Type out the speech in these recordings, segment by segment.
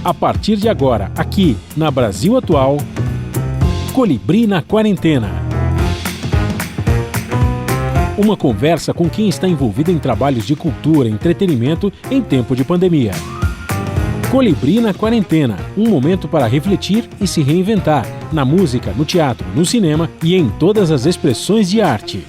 A partir de agora, aqui na Brasil Atual, Colibri na Quarentena. Uma conversa com quem está envolvido em trabalhos de cultura e entretenimento em tempo de pandemia. Colibri na Quarentena, um momento para refletir e se reinventar, na música, no teatro, no cinema e em todas as expressões de arte.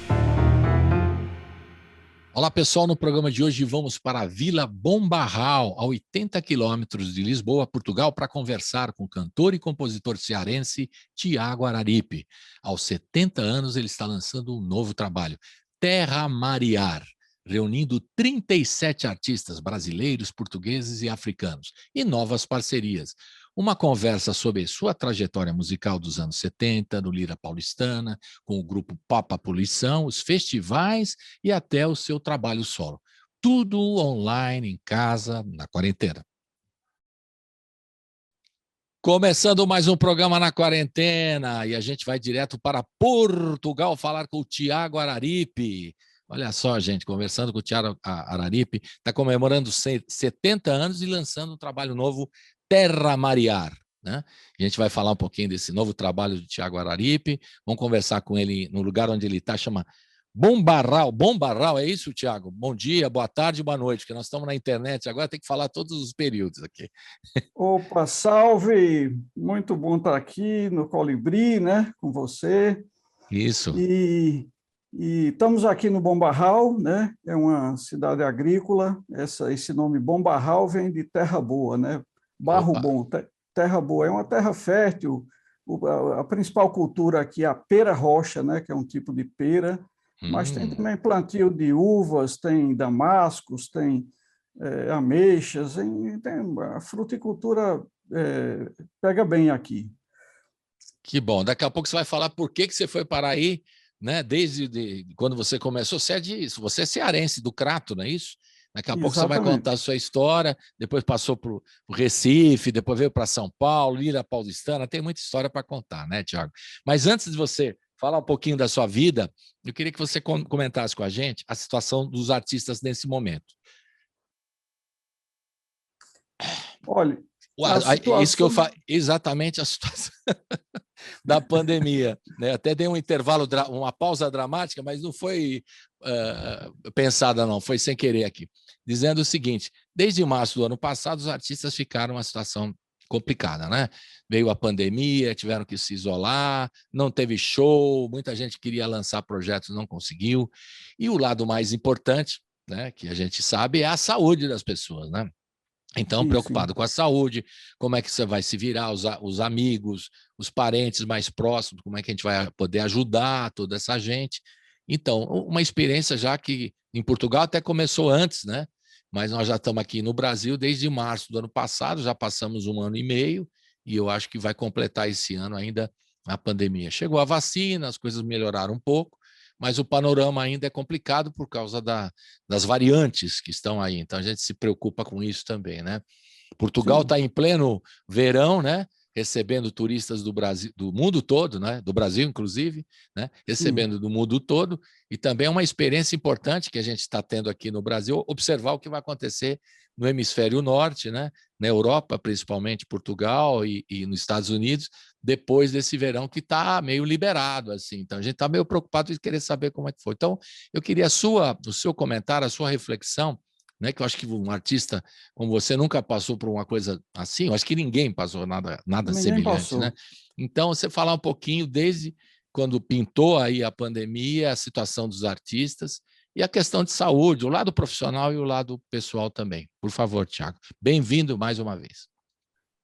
Olá pessoal, no programa de hoje vamos para a Vila Bombarral, a 80 quilômetros de Lisboa, Portugal, para conversar com o cantor e compositor cearense Tiago Araripe. Aos 70 anos ele está lançando um novo trabalho, Terra Mariar, reunindo 37 artistas brasileiros, portugueses e africanos, e novas parcerias. Uma conversa sobre sua trajetória musical dos anos 70, no Lira Paulistana, com o grupo Papa Poluição, os festivais e até o seu trabalho solo. Tudo online, em casa, na quarentena. Começando mais um programa na quarentena, e a gente vai direto para Portugal falar com o Tiago Araripe. Olha só, gente, conversando com o Tiago Araripe, está comemorando 70 anos e lançando um trabalho novo, Terra Mariar, né? A gente vai falar um pouquinho desse novo trabalho do Tiago Araripe, vamos conversar com ele no lugar onde ele está, chama Bombarral. Bombarral, é isso, Tiago? Bom dia, boa tarde, boa noite, porque nós estamos na internet, agora tem que falar todos os períodos aqui. Opa, salve! Muito bom estar aqui no Colibri, né, com você. Isso. E estamos aqui no Bombarral, né? É uma cidade agrícola. Esse nome Bombarral vem de terra boa, né? Barro Opa. bom, terra boa. É uma terra fértil. A principal cultura aqui é a pera rocha, né? Que é um tipo de pera. Mas tem também plantio de uvas, tem damascos, tem ameixas, a fruticultura pega bem aqui. Que bom. Daqui a pouco você vai falar por que você foi para aí, né? Desde quando você começou. Você é cearense, do Crato, não é isso? Daqui a pouco você vai contar a sua história, depois passou para o Recife, depois veio para São Paulo, Lira Paulistana, tem muita história para contar, né, Tiago? Mas antes de você falar um pouquinho da sua vida, eu queria que você comentasse com a gente a situação dos artistas nesse momento. Olha, isso que eu falo, exatamente a situação da pandemia, né? Até dei um intervalo, uma pausa dramática, mas não foi pensada, não, foi sem querer aqui, dizendo o seguinte: desde março do ano passado, os artistas ficaram numa situação complicada, né? Veio a pandemia, tiveram que se isolar, não teve show, muita gente queria lançar projetos, não conseguiu. E o lado mais importante, né, que a gente sabe, é a saúde das pessoas, né? Então, preocupado com a saúde, como é que você vai se virar, os amigos, os parentes mais próximos, como é que a gente vai poder ajudar toda essa gente. Então, uma experiência já que em Portugal até começou antes, né? Mas nós já estamos aqui no Brasil desde março do ano passado, já passamos 1 ano e meio, e eu acho que vai completar esse ano ainda a pandemia. Chegou a vacina, as coisas melhoraram um pouco, mas o panorama ainda é complicado por causa das variantes que estão aí. Então, a gente se preocupa com isso também, né? Portugal está em pleno verão, né? Recebendo turistas do Brasil, do mundo todo, né? Do Brasil, inclusive, né? Recebendo do mundo todo. E também é uma experiência importante que a gente está tendo aqui no Brasil, observar o que vai acontecer no hemisfério norte, né? Na Europa, principalmente Portugal e nos Estados Unidos, depois desse verão que está meio liberado, assim. Então, a gente está meio preocupado de querer saber como é que foi. Então, eu queria o seu comentário, a sua reflexão, né, que eu acho que um artista como você nunca passou por uma coisa assim, eu acho que ninguém passou nada semelhante, né? Então, você falar um pouquinho desde quando pintou aí a pandemia, a situação dos artistas e a questão de saúde, o lado profissional e o lado pessoal também. Por favor, Tiago. Bem-vindo mais uma vez.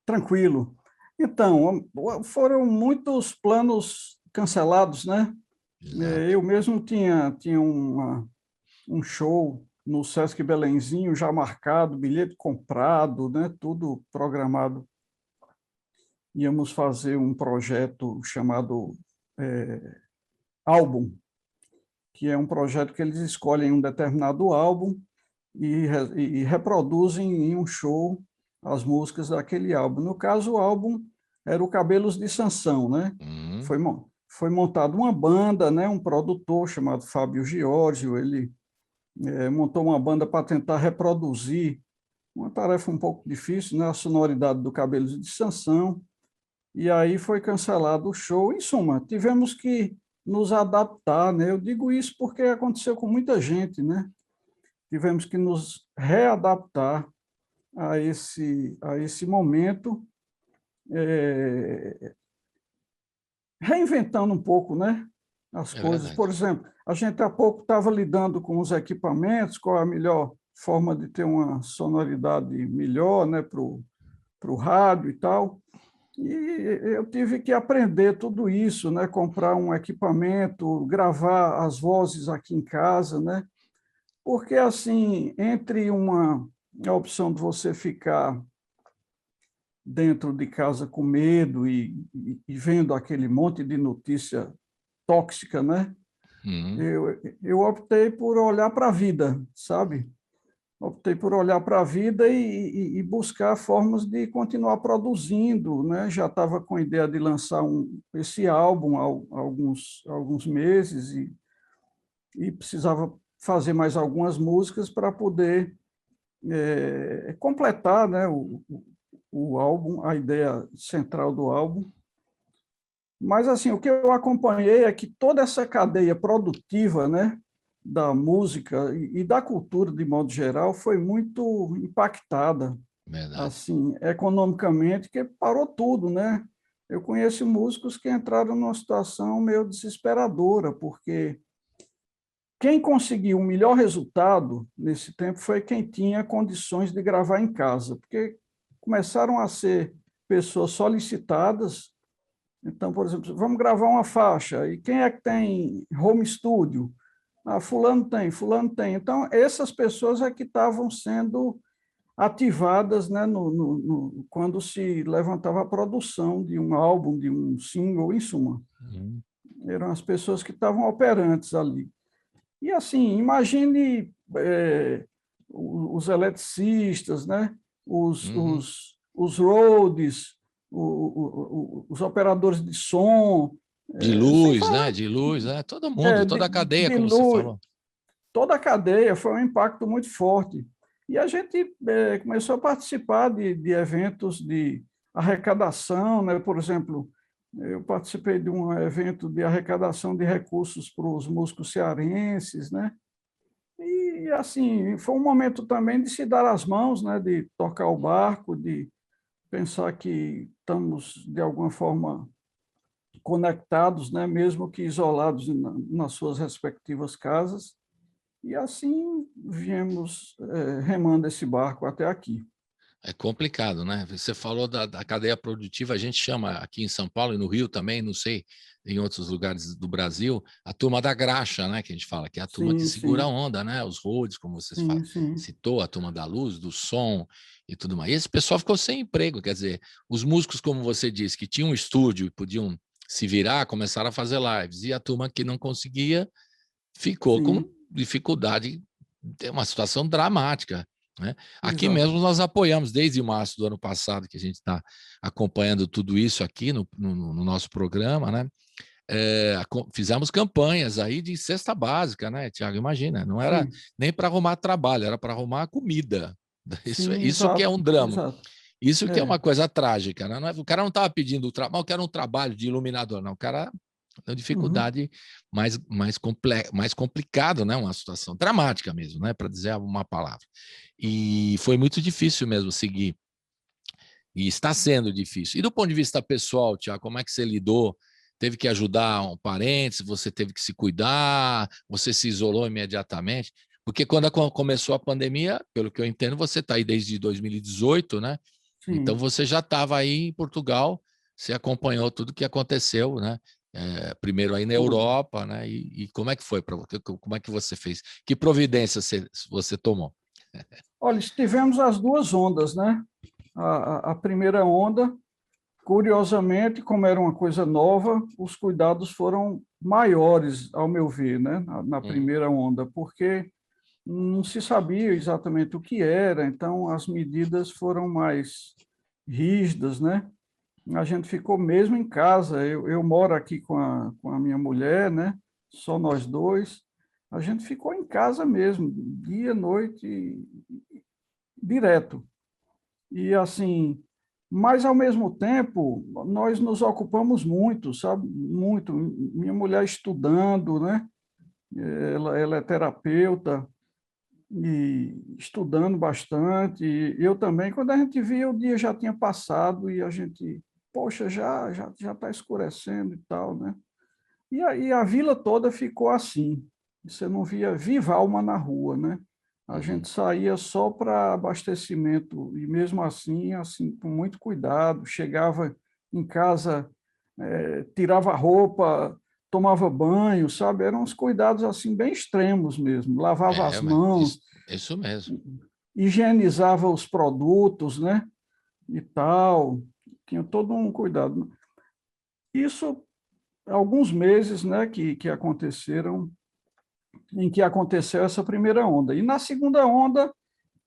Tranquilo. Então, foram muitos planos cancelados, né? Exato. Eu mesmo tinha um show no Sesc Belenzinho já marcado, bilhete comprado, né? Tudo programado. Íamos fazer um projeto chamado Álbum, que é um projeto que eles escolhem um determinado álbum e reproduzem em um show as músicas daquele álbum. No caso, o álbum era o Cabelos de Sansão, né? Foi montada uma banda, né? Um produtor chamado Fábio Giorgio, ele montou uma banda para tentar reproduzir uma tarefa um pouco difícil, né? A sonoridade do Cabelos de Sansão, e aí foi cancelado o show. Em suma, tivemos que nos adaptar, né? Eu digo isso porque aconteceu com muita gente, né? Tivemos que nos readaptar a esse momento, reinventando um pouco, né, as coisas. verdade. Por exemplo, a gente há pouco estava lidando com os equipamentos, qual a melhor forma de ter uma sonoridade melhor, né, para o rádio e tal. E eu tive que aprender tudo isso, né, comprar um equipamento, gravar as vozes aqui em casa, né, porque assim, entre a opção de você ficar dentro de casa com medo e vendo aquele monte de notícia tóxica, né? Uhum. Eu optei por olhar para a vida, sabe? Optei por olhar para a vida e buscar formas de continuar produzindo, né? Já estava com a ideia de lançar esse álbum há alguns meses e precisava fazer mais algumas músicas para poder completar, né, o álbum, a ideia central do álbum. Mas, assim, o que eu acompanhei é que toda essa cadeia produtiva, né, da música e da cultura, de modo geral, foi muito impactada, Verdade. assim, economicamente, que parou tudo, né? Eu conheço músicos que entraram numa situação meio desesperadora, porque quem conseguiu o melhor resultado nesse tempo foi quem tinha condições de gravar em casa, porque começaram a ser pessoas solicitadas. Então, por exemplo, vamos gravar uma faixa, e quem é que tem home studio? Ah, fulano tem, fulano tem. Então, essas pessoas é que estavam sendo ativadas, né, quando se levantava a produção de um álbum, de um single, em suma. Uhum. Eram as pessoas que estavam operantes ali. E assim, imagine os eletricistas, né? Uhum. Os roadies, os operadores de som, De sem luz, né? falar De luz, né? Todo mundo, toda a cadeia, de como você luz, falou. toda a cadeia foi um impacto muito forte. E a gente começou a participar de eventos de arrecadação, né? Por exemplo, eu participei de um evento de arrecadação de recursos para os músicos cearenses, né? E, assim, foi um momento também de se dar as mãos, né? De tocar o barco, de pensar que estamos, de alguma forma, conectados, né? Mesmo que isolados nas suas respectivas casas. E assim viemos remando esse barco até aqui. É complicado, né? Você falou da cadeia produtiva, a gente chama aqui em São Paulo e no Rio também, não sei, em outros lugares do Brasil, a turma da graxa, né? Que a gente fala, que é a turma que Sim, segura a sim, onda, né? Os roads, como vocês falam, sim, sim, citou, a turma da luz, do som e tudo mais. E esse pessoal ficou sem emprego, quer dizer, os músicos, como você disse, que tinham um estúdio e podiam se virar, começaram a fazer lives, e a turma que não conseguia ficou com sim, dificuldade, é uma situação dramática. Né? Aqui exato. mesmo nós apoiamos desde março do ano passado, que a gente está acompanhando tudo isso aqui no nosso programa, né? Fizemos campanhas aí de cesta básica, né, Tiago? Imagina, não era Sim, nem para arrumar trabalho, era para arrumar comida. sim, Isso que é exato, um drama. exato. Isso que é É, uma coisa trágica, né? O cara não estava pedindo o trabalho, eu quero um trabalho de iluminador, não. O cara tem uhum, dificuldade mais complicado, né? Uma situação dramática mesmo, né? Para dizer uma palavra. E foi muito difícil mesmo seguir. E está sendo difícil. E do ponto de vista pessoal, Tiago, como é que você lidou? Teve que ajudar um parente? Você teve que se cuidar? Você se isolou imediatamente? Porque quando começou a pandemia, pelo que eu entendo, você está aí desde 2018, né? Então sim. você já estava aí em Portugal, você acompanhou tudo que aconteceu, né? Primeiro aí na Tudo. Europa, né? E como é que foi para você? Como é que você fez? Que providência você tomou? Olha, tivemos as duas ondas, né? A primeira onda, curiosamente, como era uma coisa nova, os cuidados foram maiores, ao meu ver, né? Na Uhum. primeira onda, porque não se sabia exatamente o que era, então as medidas foram mais rígidas, né? A gente ficou mesmo em casa. Eu moro aqui com a minha mulher, né? Só nós dois. A gente ficou em casa mesmo, dia, noite, direto. E assim, mas ao mesmo tempo, nós nos ocupamos muito, sabe? Muito. Minha mulher estudando, né? Ela é terapeuta e estudando bastante. E eu também, quando a gente via, o dia já tinha passado e a gente, poxa, já está escurecendo e tal, né? E aí a vila toda ficou assim. Você não via viva alma na rua, né? A gente saía só para abastecimento e mesmo assim, com muito cuidado, chegava em casa, tirava a roupa, tomava banho, sabe? Eram uns cuidados assim bem extremos mesmo. Lavava as Mas mãos, isso mesmo. higienizava os produtos, né? E tal. Tinha todo um cuidado. Isso, alguns meses, né, que aconteceram, em que aconteceu essa primeira onda. E na segunda onda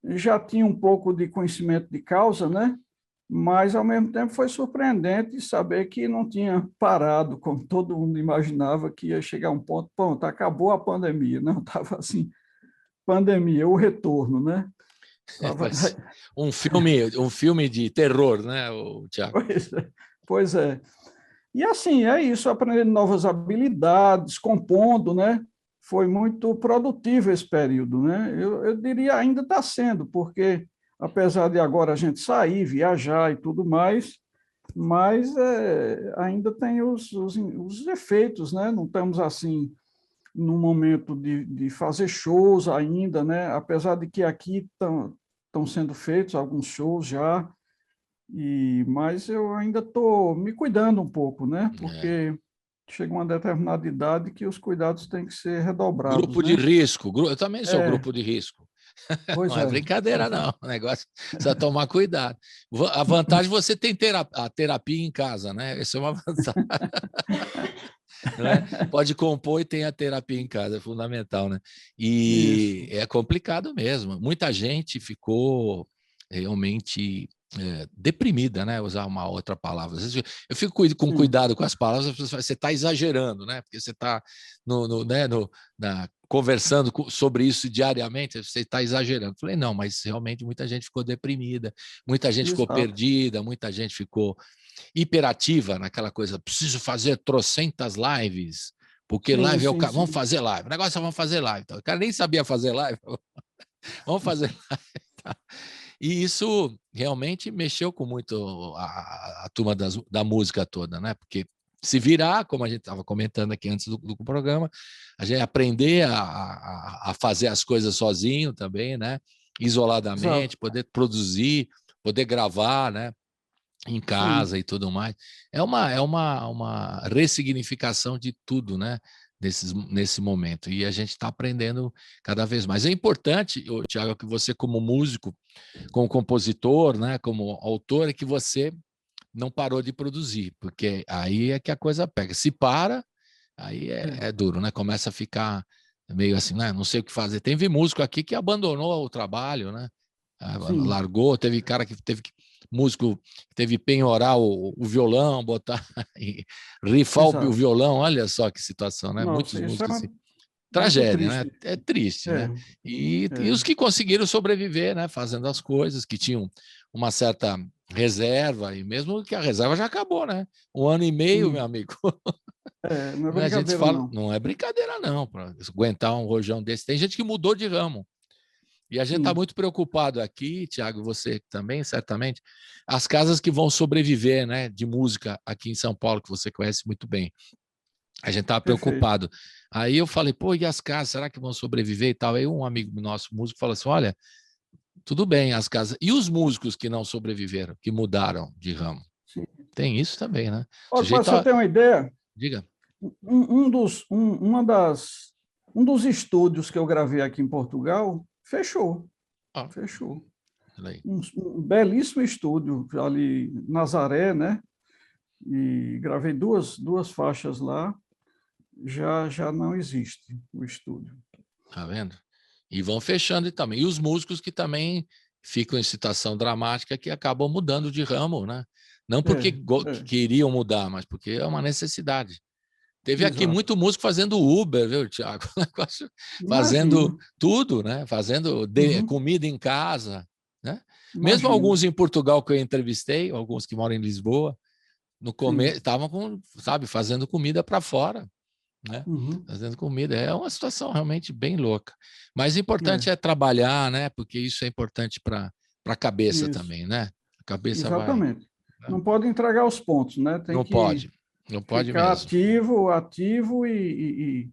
já tinha um pouco de conhecimento de causa, né? Mas ao mesmo tempo foi surpreendente saber que não tinha parado, como todo mundo imaginava que ia chegar um ponto, pronto, acabou a pandemia, não estava assim, pandemia, o retorno, né? Tava... Um filme de terror, né, Tiago? Pois é. E assim, é isso, aprendendo novas habilidades, compondo, né? Foi muito produtivo esse período, né? Eu diria ainda está sendo, porque apesar de agora a gente sair, viajar e tudo mais, mas ainda tem os efeitos, né? Não estamos assim no momento de fazer shows ainda, né? Apesar de que aqui estão sendo feitos alguns shows já, mas eu ainda estou me cuidando um pouco, né? Porque chega uma determinada idade que os cuidados têm que ser redobrados, Grupo de né? risco. Eu também sou É, grupo de risco. pois Não é é, brincadeira, pois é. não. O negócio precisa tomar cuidado. A vantagem é você tem a terapia em casa, né? Essa é uma vantagem. Não é? Pode compor e tem a terapia em casa, é fundamental, né? E Isso. é complicado mesmo. Muita gente ficou realmente deprimida, né? Usar uma outra palavra. Às vezes eu fico com Sim, cuidado com as palavras, as pessoas falam, você está exagerando, né? Porque você está conversando sobre isso diariamente, você está exagerando. Eu falei, não, mas realmente muita gente ficou deprimida, muita gente ficou exato. perdida, muita gente ficou hiperativa naquela coisa, preciso fazer trocentas lives, porque Sim, live é o sim, cara, vamos sim. fazer live, o negócio é vamos fazer live. Então, o cara nem sabia fazer live, vamos fazer live. E isso realmente mexeu com muito a turma da música toda, né? Porque se virar, como a gente estava comentando aqui antes do programa, a gente aprender a fazer as coisas sozinho também, né? Exato. Isoladamente, poder produzir, poder gravar, né? Em Sim, casa e tudo mais. É uma ressignificação de tudo, né? Nesse momento. E a gente está aprendendo cada vez mais. É importante, Tiago, que você, como músico, como compositor, né? Como autor, é que você não parou de produzir, porque aí é que a coisa pega. Se para, aí é duro, né? Começa a ficar meio assim, né? Não sei o que fazer. Teve músico aqui que abandonou o trabalho, né? sim. Largou, teve cara que teve que músico que teve que penhorar o violão, botar e rifar o Exato. violão, olha só que situação, né? Nossa, Muitos isso é músicos assim. muito Tragédia, né? triste. É triste, É, né? E é. os que conseguiram sobreviver, né? Fazendo as coisas, que tinham uma certa reserva, e mesmo que a reserva já acabou, né? 1 ano e meio, meu Sim. amigo. Não é A gente brincadeira, fala, não. não é brincadeira, não, para aguentar um rojão desse. Tem gente que mudou de ramo. E a gente está Sim, muito preocupado aqui, Tiago, você também, certamente, as casas que vão sobreviver, né, de música aqui em São Paulo, que você conhece muito bem. A gente estava perfeito. preocupado. Aí eu falei, pô, e as casas, será que vão sobreviver e tal? Aí um amigo nosso, músico, falou assim: olha, tudo bem, as casas. E os músicos que não sobreviveram, que mudaram de ramo? Sim. Tem isso também, né? O Olha, para sujeito você tá... ter uma ideia, Diga. um dos estúdios que eu gravei aqui em Portugal fechou. Ó, Fechou. aí. Um belíssimo estúdio ali em Nazaré, né? E gravei duas faixas lá. Já não existe o estúdio. Tá vendo? E vão fechando também. E os músicos que também ficam em situação dramática que acabam mudando de ramo, né? Não porque É, que é, queriam mudar, mas porque é uma necessidade. Teve aqui exato. muito músico fazendo Uber, viu, Tiago? Fazendo Imagino. tudo, né? Fazendo Uhum. comida em casa. né? Mesmo alguns em Portugal que eu entrevistei, alguns que moram em Lisboa, no começo estavam, sabe, fazendo comida para fora, né? Fazendo comida. É uma situação realmente bem louca. Mas o importante é trabalhar, né? Porque isso é importante para a cabeça também, né? A cabeça Exatamente. Né? Não pode entregar os pontos, né? Tem não que pode ficar mesmo. ativo e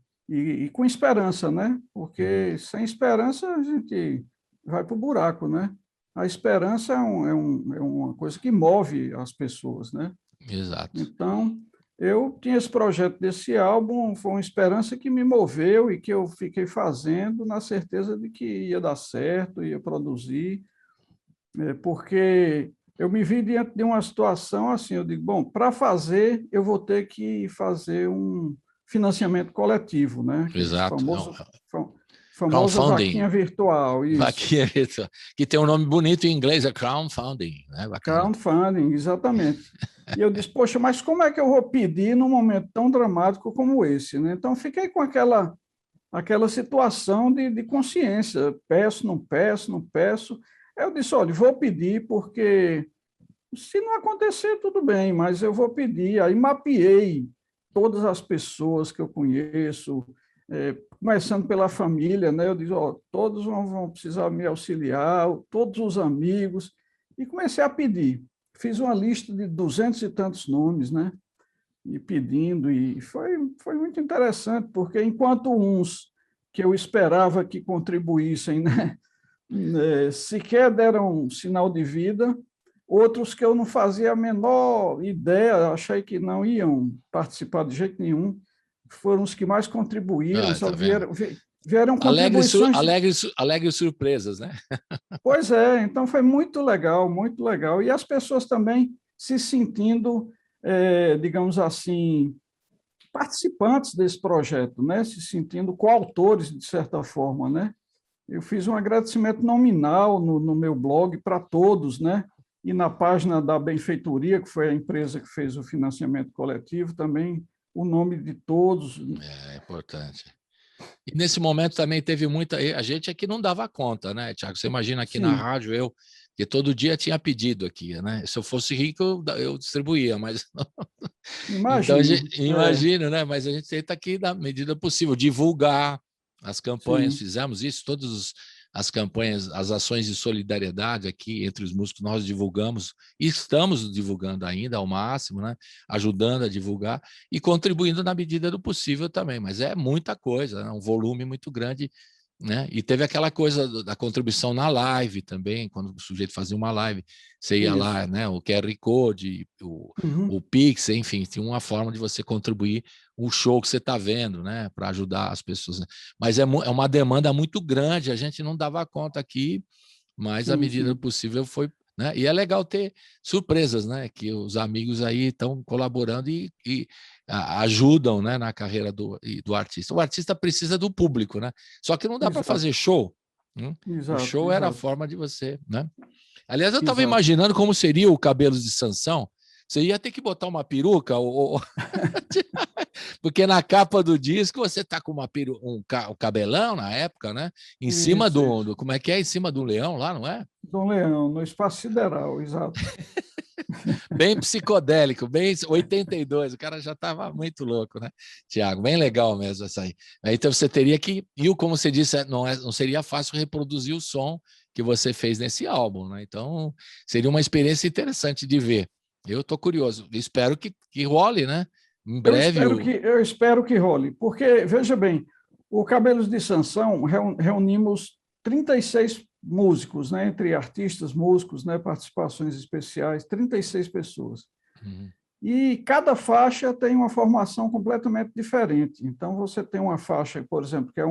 com esperança, né? Porque sem esperança a gente vai para o buraco, né? A esperança é uma coisa que move as pessoas, né? Exato. Então, eu tinha esse projeto desse álbum, foi uma esperança que me moveu e que eu fiquei fazendo na certeza de que ia dar certo, ia produzir, porque eu me vi diante de uma situação assim, eu digo, bom, para fazer, eu vou ter que fazer um financiamento coletivo, né? Aquele Exato. famosa vaquinha virtual, isso. Vaquinha virtual, que tem um nome bonito em inglês, é crowdfunding, né? Crowdfunding, exatamente. E eu disse, poxa, mas como é que eu vou pedir num momento tão dramático como esse, né? Então, fiquei com aquela situação de consciência, peço, não peço, não peço. Eu disse, olha, vou pedir porque se não acontecer, tudo bem, mas eu vou pedir. Aí mapeei todas as pessoas que eu conheço, começando pela família, né? Eu disse, ó, todos vão precisar me auxiliar, todos os amigos, e comecei a pedir. Fiz uma lista de 200 e tantos nomes, né? E pedindo, e foi muito interessante, porque enquanto uns que eu esperava que contribuíssem, né? Sequer deram um sinal de vida, outros que eu não fazia a menor ideia, achei que não iam participar de jeito nenhum, foram os que mais contribuíram, só vieram contribuições... Alegres surpresas, né? Pois é, então foi muito legal, muito legal. E as pessoas também se sentindo, digamos assim, participantes desse projeto, né? Se sentindo coautores, de certa forma, né? Eu fiz um agradecimento nominal no meu blog para todos, né? E na página da Benfeitoria, que foi a empresa que fez o financiamento coletivo, também o nome de todos. É importante. E nesse momento também teve muita... A gente aqui não dava conta, né, Tiago? Você imagina aqui na rádio, que todo dia tinha pedido aqui, né? Se eu fosse rico, eu distribuía, mas... Então, imagina, né? Mas a gente tenta aqui, na medida possível, divulgar as campanhas. Fizemos isso, todas as campanhas, as ações de solidariedade aqui entre os músicos, nós divulgamos e estamos divulgando ainda ao máximo, né? Ajudando a divulgar e contribuindo na medida do possível também, mas é muita coisa, né? Um volume muito grande, né? E teve aquela coisa da contribuição na live também, quando o sujeito fazia uma live, você ia lá, né? O QR Code, o Pix, enfim, tinha uma forma de você contribuir o show que você está vendo, né? Para ajudar as pessoas. Né? Mas é uma demanda muito grande, a gente não dava conta aqui, mas à medida do possível foi... Né? E é legal ter surpresas, né? Que os amigos aí estão colaborando e ajudam, né? Na carreira do artista. O artista precisa do público, né? Só que não dá para fazer show. O show era a forma de você, né? Aliás, eu estava imaginando como seria o Cabelos de Sansão. Você ia ter que botar uma peruca, porque na capa do disco você está com um cabelão na época, né? Em cima do... Como é que é? Em cima do leão lá, não é? Do leão, no espaço sideral, exato. Bem psicodélico, bem 82, o cara já estava muito louco, né, Tiago? Bem legal mesmo essa aí. Então você teria que... E como você disse, não seria fácil reproduzir o som que você fez nesse álbum, né? Então seria uma experiência interessante de ver. Eu estou curioso, espero que role, né? Em breve. Eu espero que role, porque, veja bem, o Cabelos de Sansão reunimos 36 músicos, né, entre artistas, músicos, né, participações especiais, 36 pessoas. E cada faixa tem uma formação completamente diferente. Então, você tem uma faixa, por exemplo, que é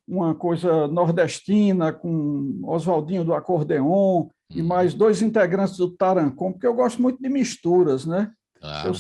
uma coisa nordestina, com Oswaldinho do acordeon, e mais 2 integrantes do tarancon, porque eu gosto muito de misturas, né? Claro.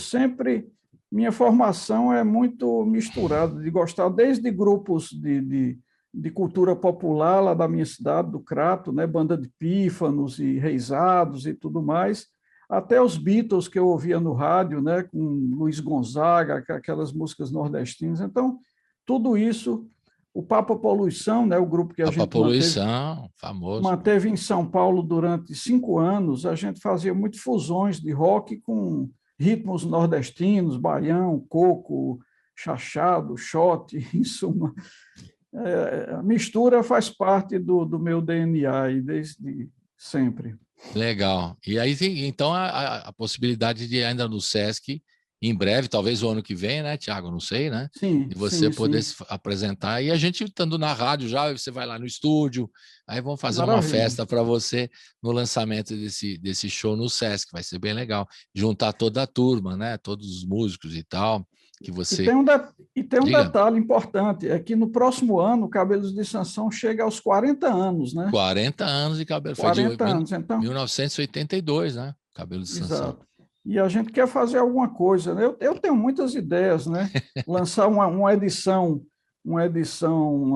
Minha formação é muito misturada, de gostar desde grupos de cultura popular lá da minha cidade, do Crato, né? Banda de Pífanos e Reisados e tudo mais, até os Beatles que eu ouvia no rádio, né? Com Luiz Gonzaga, aquelas músicas nordestinas. Então, tudo isso o Papa Poluição, né, o grupo que a Papa gente Poluição, famoso. manteve em São Paulo durante 5 anos, a gente fazia muito fusões de rock com ritmos nordestinos, baião, coco, chachado, shot, em suma. A mistura faz parte do meu DNA e desde sempre. Legal. E aí tem, então, a possibilidade de ainda no Sesc, em breve, talvez o ano que vem, né, Tiago? Não sei, né? Sim, E você poder sim. se apresentar. E a gente estando na rádio já, você vai lá no estúdio, aí vão fazer uma Maravilha. festa para você no lançamento desse show no Sesc. Vai ser bem legal. Juntar toda a turma, né? Todos os músicos e tal, que você... E tem um detalhe importante, é que no próximo ano o Cabelos de Sansão chega aos 40 anos, né? 40 anos de cabelo. 40 anos, então... 1982, né? Cabelo de Sansão. Exato. E a gente quer fazer alguma coisa, né? Eu tenho muitas ideias, né? Lançar uma edição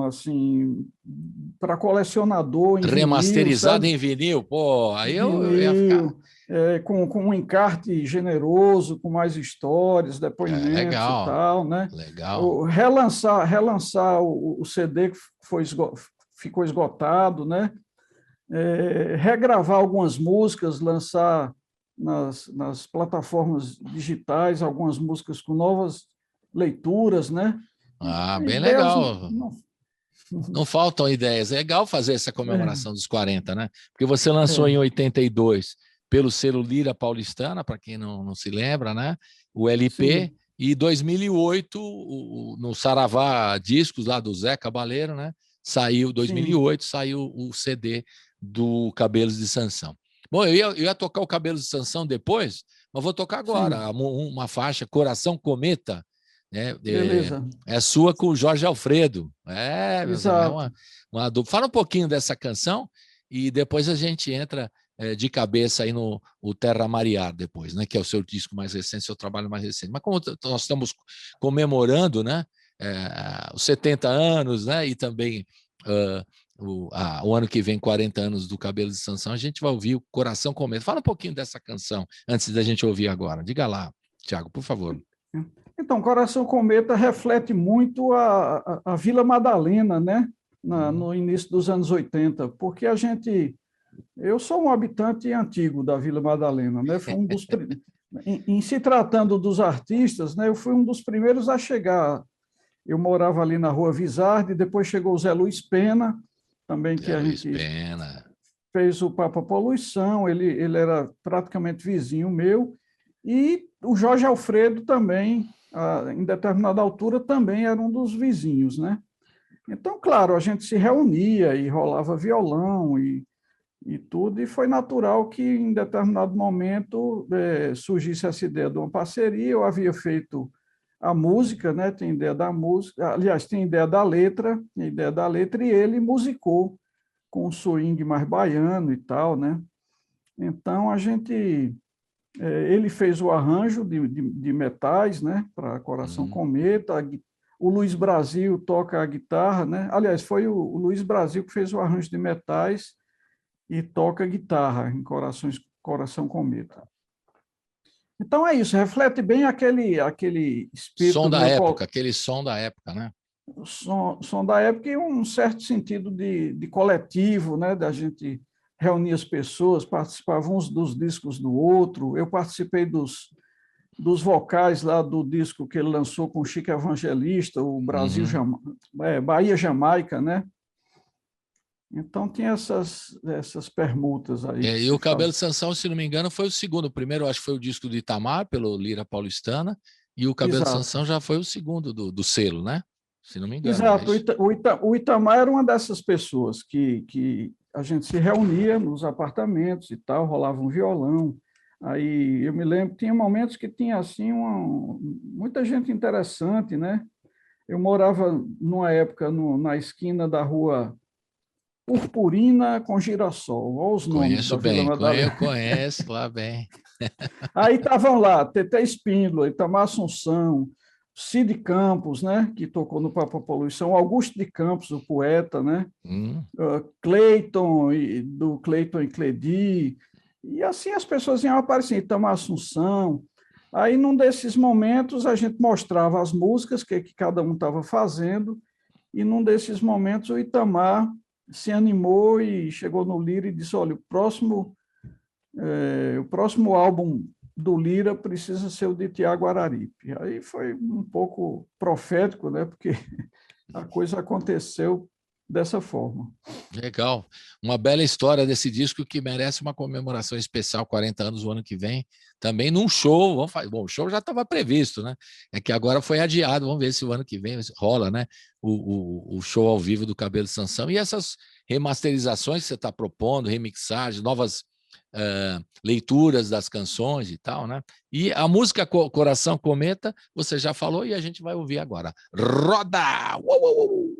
assim para colecionador em Remasterizado vinil, em vinil, pô, aí eu ia ficar... vinil, com um encarte generoso, com mais histórias, depoimentos e legal, tal, né? legal. Relançar o CD que ficou esgotado, né? Regravar algumas músicas, lançar nas plataformas digitais algumas músicas com novas leituras, né? Ah, bem Ideias legal. Não faltam ideias. É legal fazer essa comemoração dos 40, né? Porque você lançou em 82 pelo selo Lira Paulistana, para quem não se lembra, né? O LP. Sim. E 2008, no Saravá Discos, lá do Zé Cabaleiro, né? Saiu, 2008, sim, saiu o CD do Cabelos de Sansão. Bom, eu ia tocar o Cabelos de Sansão depois, mas vou tocar agora uma faixa, Coração Cometa, né? Beleza. É sua com o Jorge Alfredo. Exato. Uma dupla. Fala um pouquinho dessa canção e depois a gente entra de cabeça aí no Terra Mariar depois, né? Que é o seu disco mais recente, seu trabalho mais recente. Mas como nós estamos comemorando, né? Os 70 anos, né? E também o ano que vem, 40 anos do Cabelo de Sansão, a gente vai ouvir o Coração Cometa. Fala um pouquinho dessa canção antes da gente ouvir agora. Diga lá, Tiago, por favor. Então, Coração Cometa reflete muito a Vila Madalena, né? No início dos anos 80, porque eu sou um habitante antigo da Vila Madalena, né? Foi um dos em se tratando dos artistas, né? Eu fui um dos primeiros a chegar. Eu morava ali na Rua Vizarde, depois chegou o Zé Luiz Pena, também que a gente fez o Papa Poluição, ele era praticamente vizinho meu, e o Jorge Alfredo também, em determinada altura, também era um dos vizinhos, né? Então, claro, a gente se reunia e rolava violão e tudo, e foi natural que, em determinado momento, surgisse essa ideia de uma parceria. Eu havia feito a música, né? Tem ideia da música, aliás, tem ideia da letra, e ele musicou com um swing mais baiano e tal, né? Então, ele fez o arranjo de metais, né? Para Coração Cometa. O Luiz Brasil toca a guitarra, né? Aliás, foi o Luiz Brasil que fez o arranjo de metais e toca guitarra em Coração Cometa. Então é isso, reflete bem aquele espírito... Som da época, aquele som da época, né? Som da época e um certo sentido de coletivo, né? Da gente reunir as pessoas, participavam uns dos discos do outro. Eu participei dos vocais lá do disco que ele lançou com o Chico Evangelista, o Bahia Jamaica, né? Então, tinha essas permutas aí. E o Cabelo de Sansão, se não me engano, foi o segundo. O primeiro, acho que foi o disco do Itamar, pelo Lira Paulistana, e o Cabelo de Sansão já foi o segundo do selo, né? Se não me engano. Exato. O Itamar era uma dessas pessoas que a gente se reunia nos apartamentos e tal, rolava um violão. Aí, eu me lembro, tinha momentos que tinha, assim, muita gente interessante, né? Eu morava, numa época, na esquina da rua Purpurina com Girassol. Olha os nomes. Conheço bem, eu conheço lá bem. Aí estavam lá, Teté Espíndola, Itamar Assunção, Cid Campos, né, que tocou no Papa Poluição, Augusto de Campos, o poeta, né, Cleiton, do Cleiton e Cledi, e assim as pessoas iam aparecendo, Itamar Assunção. Aí, num desses momentos, a gente mostrava as músicas que cada um estava fazendo, e num desses momentos o Itamar se animou e chegou no Lira e disse, olha, o próximo álbum do Lira precisa ser o de Tiago Araripe. Aí foi um pouco profético, né? Porque a coisa aconteceu dessa forma. Legal. Uma bela história desse disco que merece uma comemoração especial, 40 anos o ano que vem, também num show. Bom, o show já estava previsto, né? É que agora foi adiado, vamos ver se o ano que vem rola, né? O show ao vivo do Cabelo de Sansão. E essas remasterizações que você está propondo, remixagens, novas leituras das canções e tal, né? E a música Coração Cometa, você já falou e a gente vai ouvir agora. Roda! Uou, uou, uou.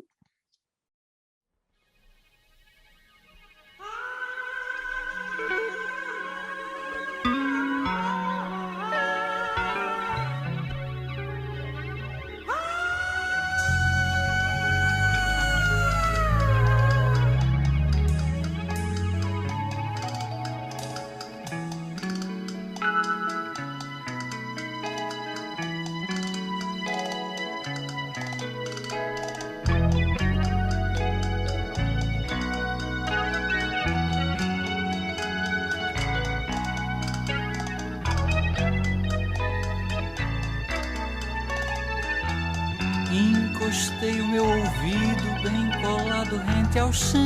Encostei o meu ouvido bem colado rente ao chão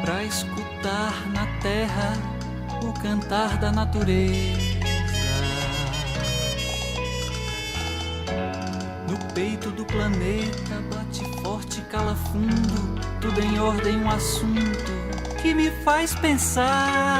pra escutar na terra o cantar da natureza. No peito do planeta bate forte, cala fundo, tudo em ordem, um assunto que me faz pensar.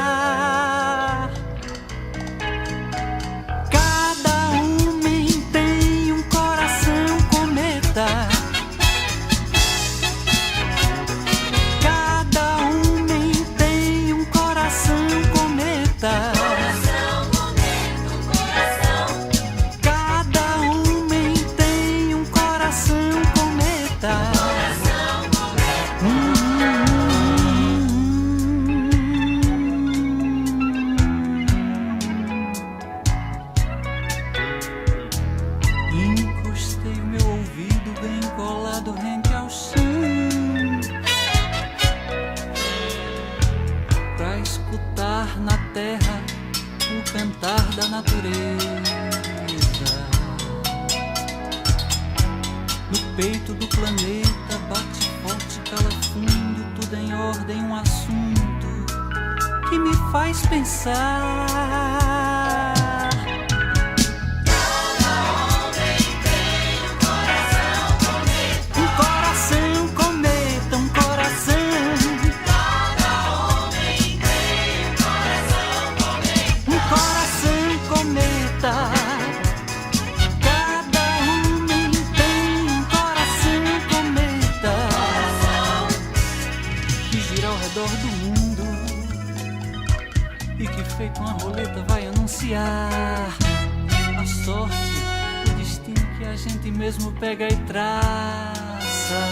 Pega e traça,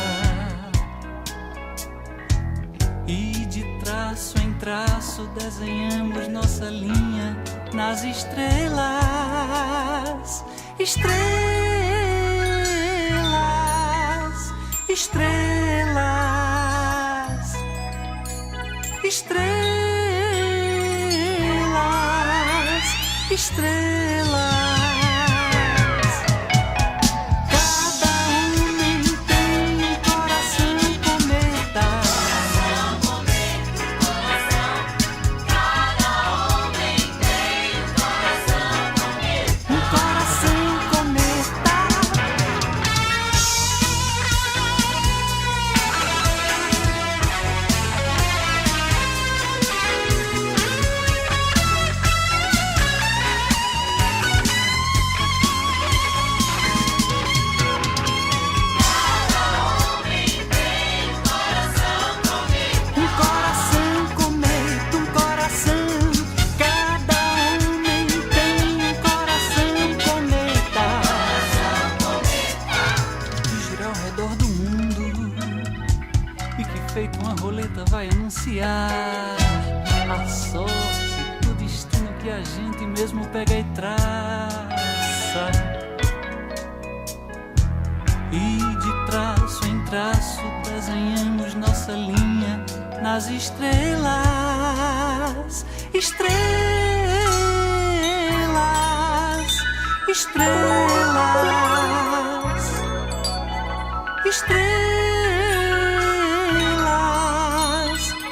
e de traço em traço desenhamos nossa linha nas estrelas, estrelas, estrelas, estrelas, estrelas. A sorte, o destino que a gente mesmo pega e traça. E de traço em traço desenhamos nossa linha nas estrelas, estrelas, estrelas, estrelas, estrelas,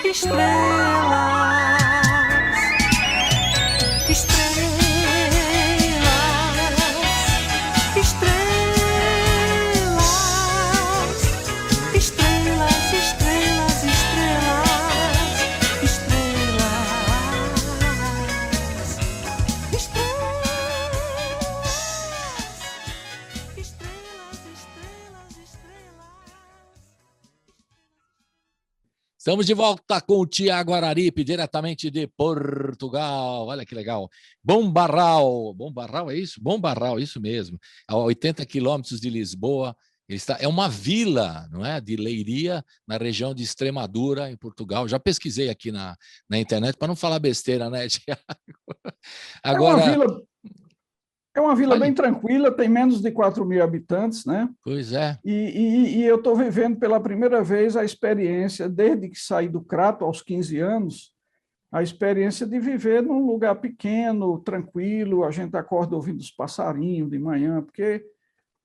estrelas. Estamos de volta com o Tiago Araripe, diretamente de Portugal. Olha que legal. Bombarral. Bombarral, é isso? Bombarral, isso mesmo. A 80 quilômetros de Lisboa. É uma vila, não é? De Leiria, na região de Extremadura, em Portugal. Já pesquisei aqui na internet, para não falar besteira, né, Tiago? Agora... É uma vila bem tranquila, tem menos de 4.000 habitantes, né? Pois é. E eu estou vivendo pela primeira vez a experiência, desde que saí do Crato, aos 15 anos, a experiência de viver num lugar pequeno, tranquilo, a gente acorda ouvindo os passarinhos de manhã, porque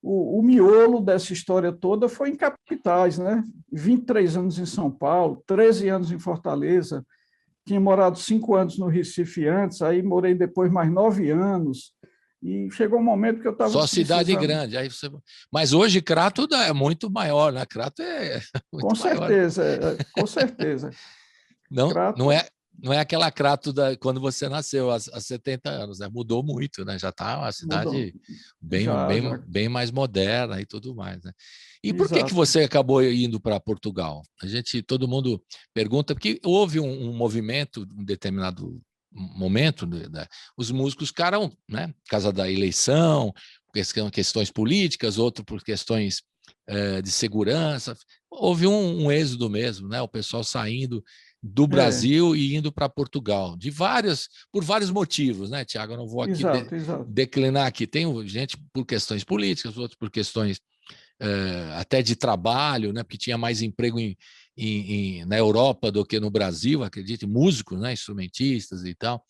o miolo dessa história toda foi em capitais, né? 23 anos em São Paulo, 13 anos em Fortaleza, tinha morado 5 anos no Recife antes, aí morei depois mais 9 anos, e chegou um momento que eu estava... Só cidade grande. Aí você... Mas hoje Crato é muito maior, né? Crato é muito com certeza, maior. Com certeza. Não, Crato... não é aquela Crato quando você nasceu, há 70 anos, né? Mudou muito, né? Já está uma cidade bem mais moderna e tudo mais, né? E por que você acabou indo para Portugal? Todo mundo pergunta, porque houve um movimento, um determinado momento, os músicos ficaram, né, por causa da eleição, questões políticas, outro por questões de segurança, houve um êxodo mesmo, né, o pessoal saindo do Brasil e indo para Portugal, por vários motivos, né, Tiago? Eu não vou aqui declinar aqui, tem gente por questões políticas, outros por questões até de trabalho, né, porque tinha mais emprego na Europa do que no Brasil, acredite, músicos, né, instrumentistas e tal,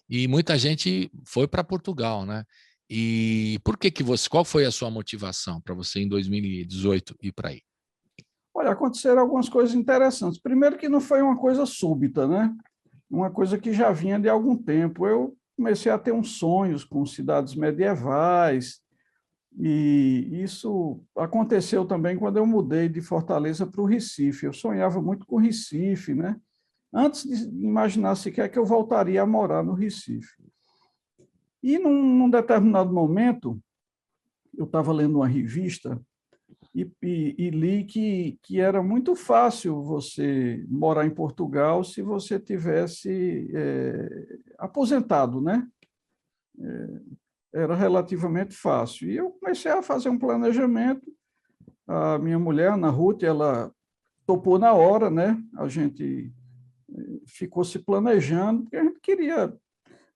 e muita gente foi para Portugal, né? E por que qual foi a sua motivação para você em 2018 ir para aí? Olha, aconteceram algumas coisas interessantes. Primeiro que não foi uma coisa súbita, né? Uma coisa que já vinha de algum tempo. Eu comecei a ter uns sonhos com cidades medievais, e isso aconteceu também quando eu mudei de Fortaleza para o Recife. Eu sonhava muito com o Recife, né? Antes de imaginar sequer que eu voltaria a morar no Recife. E num determinado momento, eu estava lendo uma revista e li que era muito fácil você morar em Portugal se você tivesse aposentado, né? Era relativamente fácil. E eu comecei a fazer um planejamento. A minha mulher, Ana Ruth, ela topou na hora, né? A gente ficou se planejando, porque a gente queria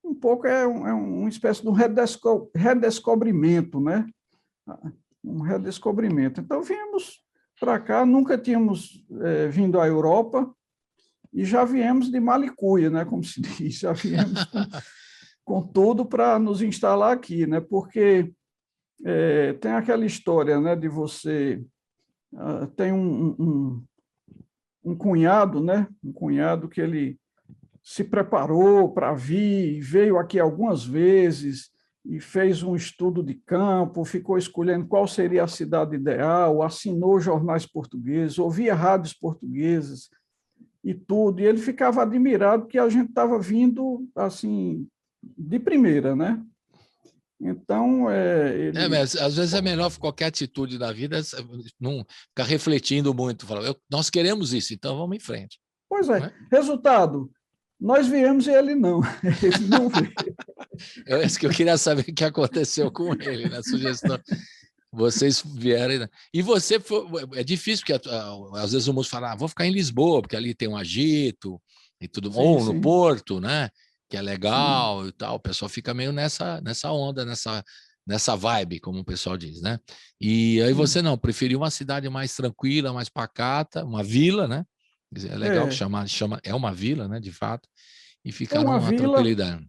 um pouco, uma espécie de um redescobrimento, né? Um redescobrimento. Então, viemos para cá, nunca tínhamos vindo à Europa, e já viemos de malicuia, né? Como se diz, já viemos com tudo para nos instalar aqui, né? Porque tem aquela história, né, de você tem um cunhado, né? Um cunhado que ele se preparou para vir, veio aqui algumas vezes e fez um estudo de campo, ficou escolhendo qual seria a cidade ideal, assinou jornais portugueses, ouvia rádios portuguesas e tudo, e ele ficava admirado que a gente estava vindo assim de primeira, né? Então, mas às vezes é melhor qualquer atitude da vida não ficar refletindo muito, falar, nós queremos isso, então vamos em frente. Pois é, né? Resultado, nós viemos e ele não. Ele não veio. É isso que eu queria saber o que aconteceu com ele, na sugestão. Vocês vieram... E você foi... É difícil, porque às vezes o músico fala, vou ficar em Lisboa, porque ali tem um agito e tudo, sim, ou no Porto, né? Que é legal, sim, e tal. O pessoal fica meio nessa onda, nessa nessa vibe, como o pessoal diz, né? E aí você não, preferiu uma cidade mais tranquila, mais pacata, uma vila, né? É legal que chama, é uma vila, né, de fato, e ficar numa tranquilidade.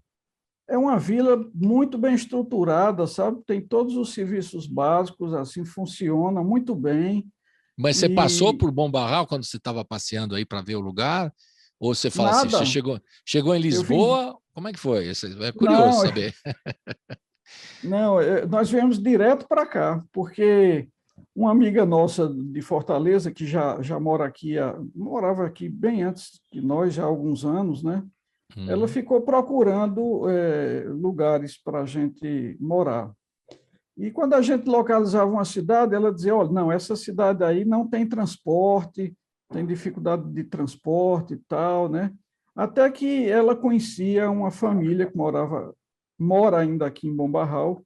É uma vila muito bem estruturada, sabe? Tem todos os serviços básicos, assim, funciona muito bem. Mas você passou por Bom Barral quando você estava passeando aí para ver o lugar? Ou você fala assim, você chegou em Lisboa? Como é que foi? É curioso saber. Não, nós viemos direto para cá, porque uma amiga nossa de Fortaleza, que já mora aqui, morava aqui bem antes de nós, já há alguns anos, né? Ela ficou procurando lugares para a gente morar. E quando a gente localizava uma cidade, ela dizia, olha, não, essa cidade aí não tem transporte, tem dificuldade de transporte e tal, né? Até que ela conhecia uma família que mora ainda aqui em Bom Barral,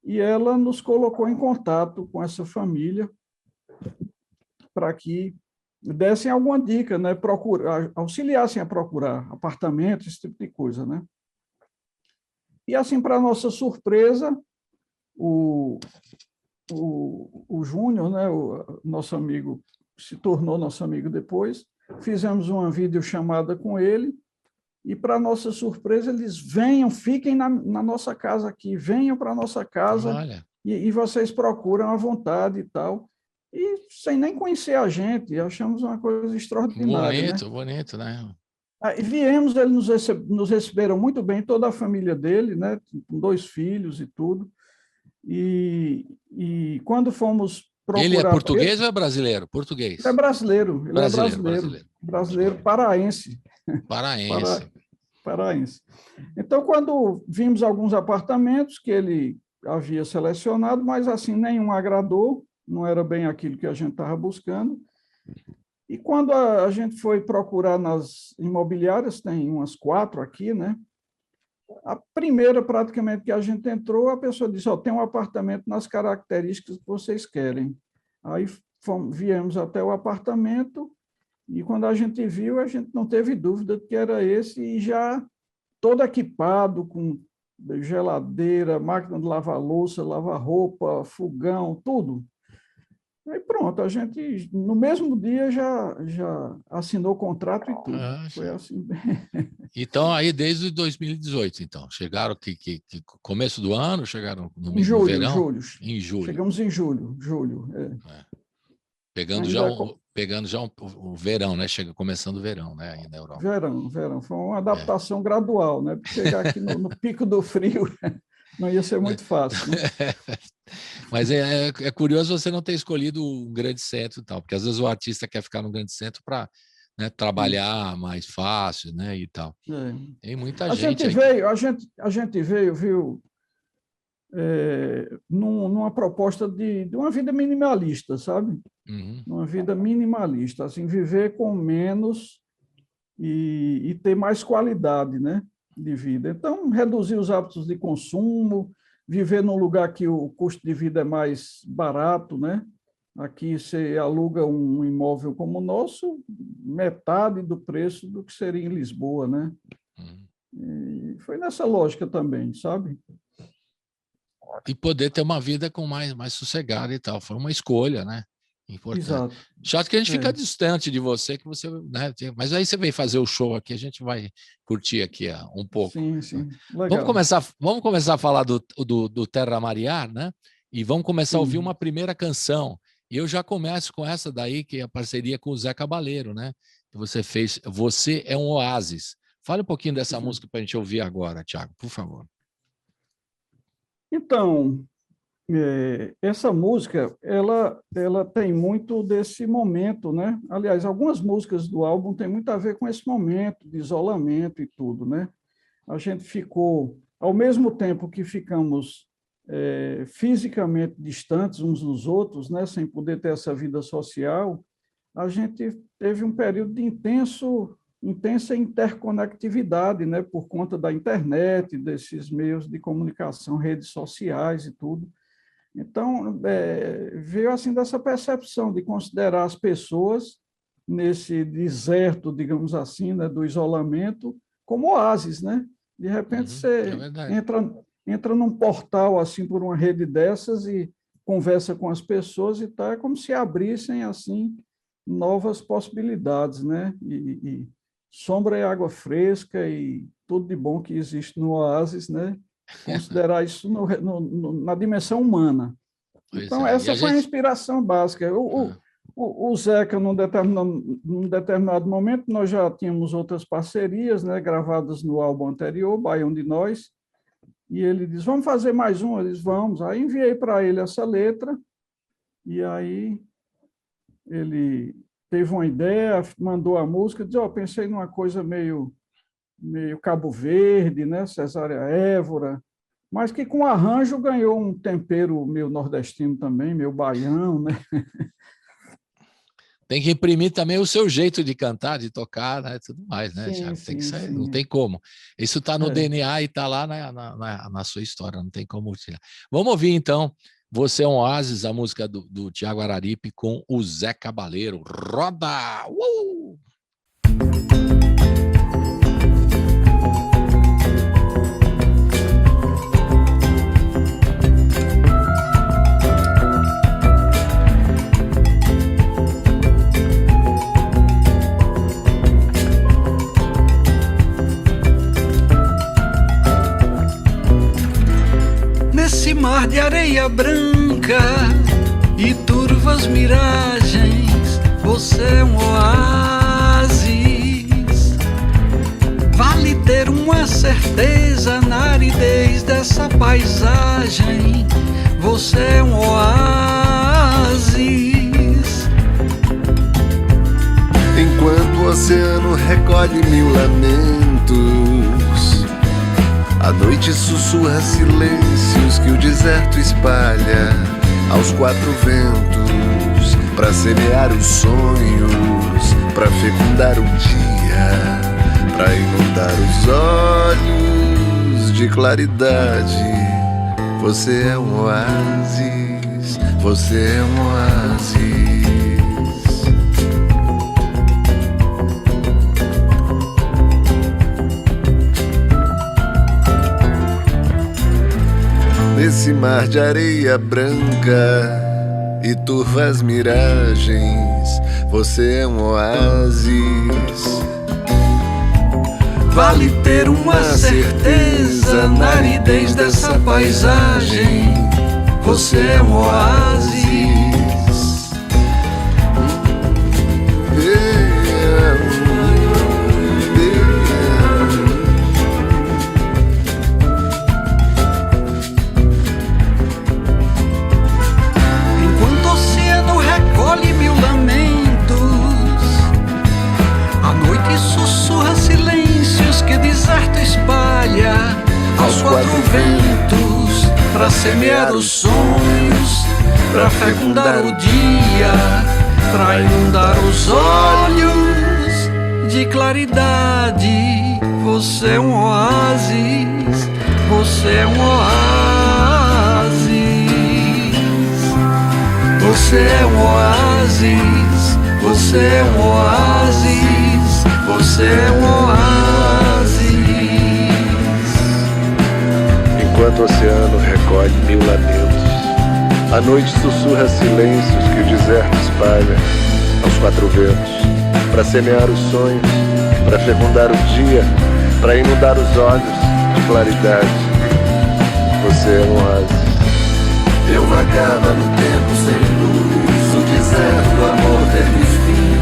e ela nos colocou em contato com essa família para que dessem alguma dica, né? Auxiliassem a procurar apartamentos, esse tipo de coisa, né? E assim, para nossa surpresa, o Júnior, né, o nosso amigo, se tornou nosso amigo depois, fizemos uma videochamada com ele, e, para nossa surpresa, eles fiquem na nossa casa aqui, venham para a nossa casa, e vocês procuram à vontade e tal. E sem nem conhecer a gente, achamos uma coisa extraordinária. Bonito, né? Bonito, né? Viemos, eles nos receberam muito bem, toda a família dele, né, com 2 filhos e tudo. E quando fomos procurar... Ele é português ou é brasileiro? Português. Ele é brasileiro. Ele é brasileiro paraense. Paraense. Então, quando vimos alguns apartamentos que ele havia selecionado, mas assim, nenhum agradou, não era bem aquilo que a gente estava buscando. E quando a gente foi procurar nas imobiliárias, tem umas 4 aqui, né? A primeira, praticamente, que a gente entrou, a pessoa disse, tem um apartamento nas características que vocês querem. Aí viemos até o apartamento, e quando a gente viu, a gente não teve dúvida de que era esse, e já todo equipado, com geladeira, máquina de lavar louça, lavar roupa, fogão, tudo. Aí pronto, a gente, no mesmo dia, já assinou o contrato e tudo. Foi assim. Então, aí desde 2018, então, chegaram que começo do ano, chegaram no verão? Em julho. Chegamos em julho. Pegando já o verão, né? Começando o verão, né? Aí na Europa. Verão. Foi uma adaptação gradual, né? Porque chegar aqui no pico do frio não ia ser muito fácil. Né? Mas é curioso você não ter escolhido um grande centro e tal, porque às vezes o artista quer ficar no grande centro para, né, trabalhar mais fácil, né, e tal. Tem muita gente. A gente veio, viu, numa proposta de uma vida minimalista, sabe? Uma vida minimalista, assim, viver com menos e ter mais qualidade, né, de vida. Então, reduzir os hábitos de consumo, viver num lugar que o custo de vida é mais barato, né? Aqui você aluga um imóvel como o nosso, metade do preço do que seria em Lisboa, né? E foi nessa lógica também, sabe? E poder ter uma vida com mais sossegada e tal. Foi uma escolha, né? Importante. Exato. Chato que a gente fica distante de você, que você, né? Mas aí você vem fazer o show aqui, a gente vai curtir aqui um pouco. Sim. Legal. Vamos começar a falar do Terra Mariar, né? E vamos começar a ouvir uma primeira canção. E eu já começo com essa daí, que é a parceria com o Zé Cabaleiro, né? Que você fez, Você é um Oásis. Fale um pouquinho dessa música para a gente ouvir agora, Thiago, por favor. Então, essa música, ela tem muito desse momento, né? Aliás, algumas músicas do álbum têm muito a ver com esse momento de isolamento e tudo, né? A gente ficou, ao mesmo tempo que ficamos fisicamente distantes uns dos outros, né? Sem poder ter essa vida social, a gente teve um período de intensa interconectividade, né? Por conta da internet, desses meios de comunicação, redes sociais e tudo. Então, veio assim dessa percepção de considerar as pessoas nesse deserto, digamos assim, né, do isolamento, como oásis, né? De repente você entra num portal, assim, por uma rede dessas e conversa com as pessoas e tal, é como se abrissem, assim, novas possibilidades, né? E sombra e água fresca e tudo de bom que existe no Oásis, né? Considerar isso na dimensão humana. Então, essa foi a inspiração básica. O Zeca, num determinado momento, nós já tínhamos outras parcerias, né, gravadas no álbum anterior, Baião de Nós, e ele disse, vamos fazer mais um? Eu disse, vamos. Aí enviei para ele essa letra, e aí ele teve uma ideia, mandou a música, disse, pensei numa coisa meio Cabo Verde, né, Cesária Évora, mas que com arranjo ganhou um tempero meio nordestino também, meio baião, né? Tem que imprimir também o seu jeito de cantar, de tocar, né? Tudo mais, né, Thiago? Tem que sair, não tem como. Isso está no DNA e está lá na sua história, não tem como tirar. Vamos ouvir, então, Você é um Oásis, a música do Thiago Araripe com o Zé Cabaleiro. Roda! Nesse mar de areia branca e turvas miragens, você é um oásis. Vale ter uma certeza na aridez dessa paisagem, você é um oásis. Enquanto o oceano recolhe mil lamentos, a noite sussurra silêncios que o deserto espalha aos quatro ventos, para semear os sonhos, para fecundar o dia, para inundar os olhos de claridade. Você é um oásis, você é um oásis. Nesse mar de areia branca e turvas miragens, você é um oásis. Vale ter uma certeza na aridez dessa paisagem, você é um oásis. Aos quatro ventos, para semear os sonhos, para fecundar o dia, para inundar os olhos de claridade. Você é um oásis, você é um oásis. Você é um oásis, você é um oásis, você é um oásis. Enquanto o oceano recolhe mil lamentos, a noite sussurra silêncios que o deserto espalha aos quatro ventos, para semear os sonhos, para fecundar o dia, para inundar os olhos de claridade. Você é um oásis. Eu vagava no tempo sem luz, o deserto do amor teve fim.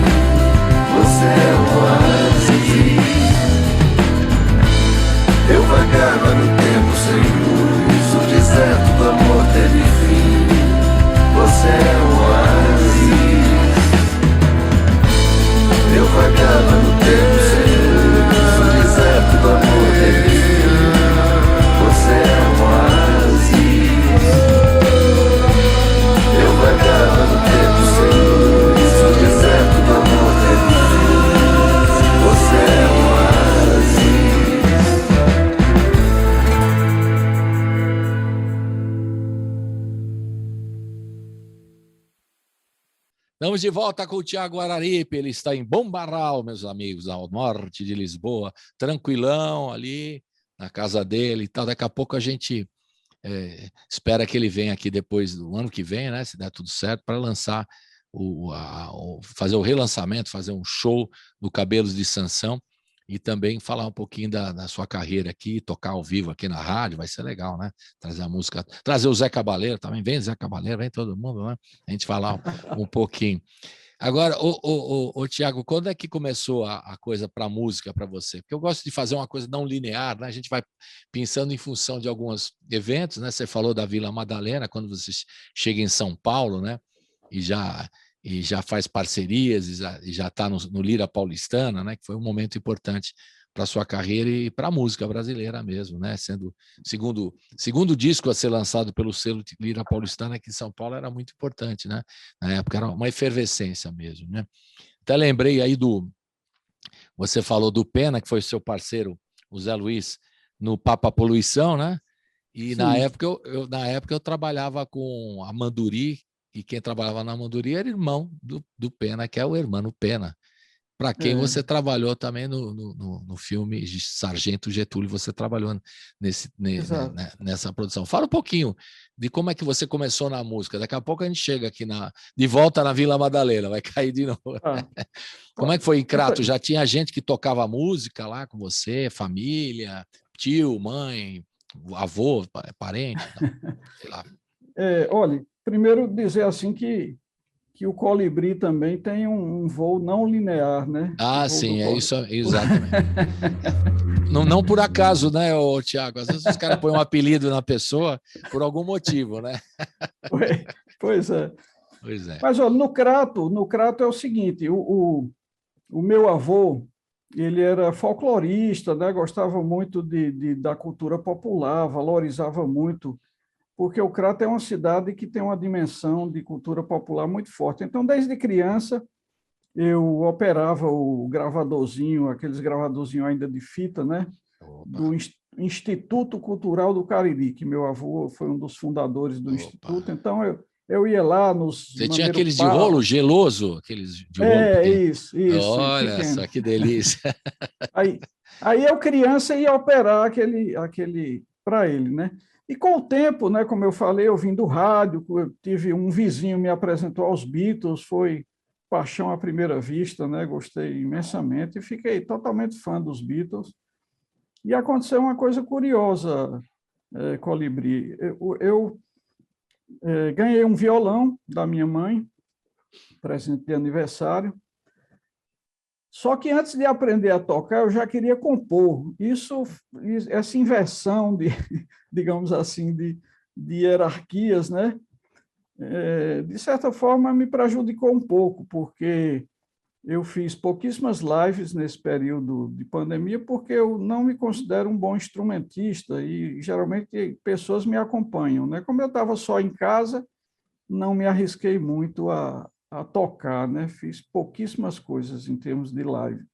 Você é um oásis. Eu vagava no tempo sem luz, o deserto do amor teve fim. Você é um oásis. Eu vagava no tempo sem luz, o deserto do amor teve fim. Você é um oásis. Eu vagava no tempo sem luz, o deserto do amor teve fim. Você é um oásis. Estamos de volta com o Thiago Araripe, ele está em Bombarral, meus amigos, ao norte de Lisboa, tranquilão ali, na casa dele e tal. Daqui a pouco a gente espera que ele venha aqui depois do ano que vem, né, se der tudo certo, para lançar fazer o relançamento, fazer um show do Cabelos de Sansão e também falar um pouquinho da sua carreira aqui, tocar ao vivo aqui na rádio, vai ser legal, né? Trazer a música, trazer o Zé Cabaleiro também, vem Zé Cabaleiro, vem todo mundo, né? A gente falar um pouquinho. Agora, Tiago, quando é que começou a coisa para a música para você? Porque eu gosto de fazer uma coisa não linear, né? A gente vai pensando em função de alguns eventos, né? Você falou da Vila Madalena, quando você chega em São Paulo, né? E já faz parcerias, e já está no Lira Paulistana, né? Que foi um momento importante para a sua carreira e para a música brasileira mesmo, né? Sendo segundo disco a ser lançado pelo selo Lira Paulistana aqui em São Paulo, era muito importante, né? Na época era uma efervescência mesmo, né? Até lembrei aí você falou do Pena, que foi seu parceiro, o Zé Luiz, no Papa Poluição, né? E na época eu trabalhava com a Manduri, e quem trabalhava na Manduri era irmão do Pena, que é o Hermano Pena, para quem você trabalhou também no filme Sargento Getúlio, você trabalhou nessa produção. Fala um pouquinho de como é que você começou na música. Daqui a pouco a gente chega aqui de volta na Vila Madalena, vai cair de novo. Como é que foi em Crato? Já tinha gente que tocava música lá com você, família, tio, mãe, avô, parente, sei lá. Olha, primeiro dizer assim que o colibri também tem um voo não linear, né? Sim, é isso, exatamente. não por acaso, né, Tiago? Às vezes os caras põem um apelido na pessoa por algum motivo, né? Pois é. Pois é. Mas, olha, no Crato é o seguinte, o meu avô, ele era folclorista, né? Gostava muito da cultura popular, valorizava muito, porque o Crato é uma cidade que tem uma dimensão de cultura popular muito forte. Então, desde criança, eu operava o gravadorzinho, aqueles gravadorzinhos ainda de fita, né? Do Instituto Cultural do Cariri, que meu avô foi um dos fundadores do Instituto. Então, eu ia lá nos... Você tinha aqueles de rolo geloso? Aqueles de rolo isso. Olha pequeno. Só que delícia. Aí eu, criança, ia operar aquele para ele, né? E com o tempo, né, como eu falei, eu vim do rádio, eu tive um vizinho me apresentou aos Beatles, foi paixão à primeira vista, né? Gostei imensamente e fiquei totalmente fã dos Beatles. E aconteceu uma coisa curiosa, Colibri. Eu ganhei um violão da minha mãe, presente de aniversário. Só que antes de aprender a tocar, eu já queria compor. Essa inversão digamos assim, de hierarquias, né? De certa forma, me prejudicou um pouco, porque eu fiz pouquíssimas lives nesse período de pandemia, porque eu não me considero um bom instrumentista e, geralmente, pessoas me acompanham, né? Como eu estava só em casa, não me arrisquei muito a tocar, né? Fiz pouquíssimas coisas em termos de live.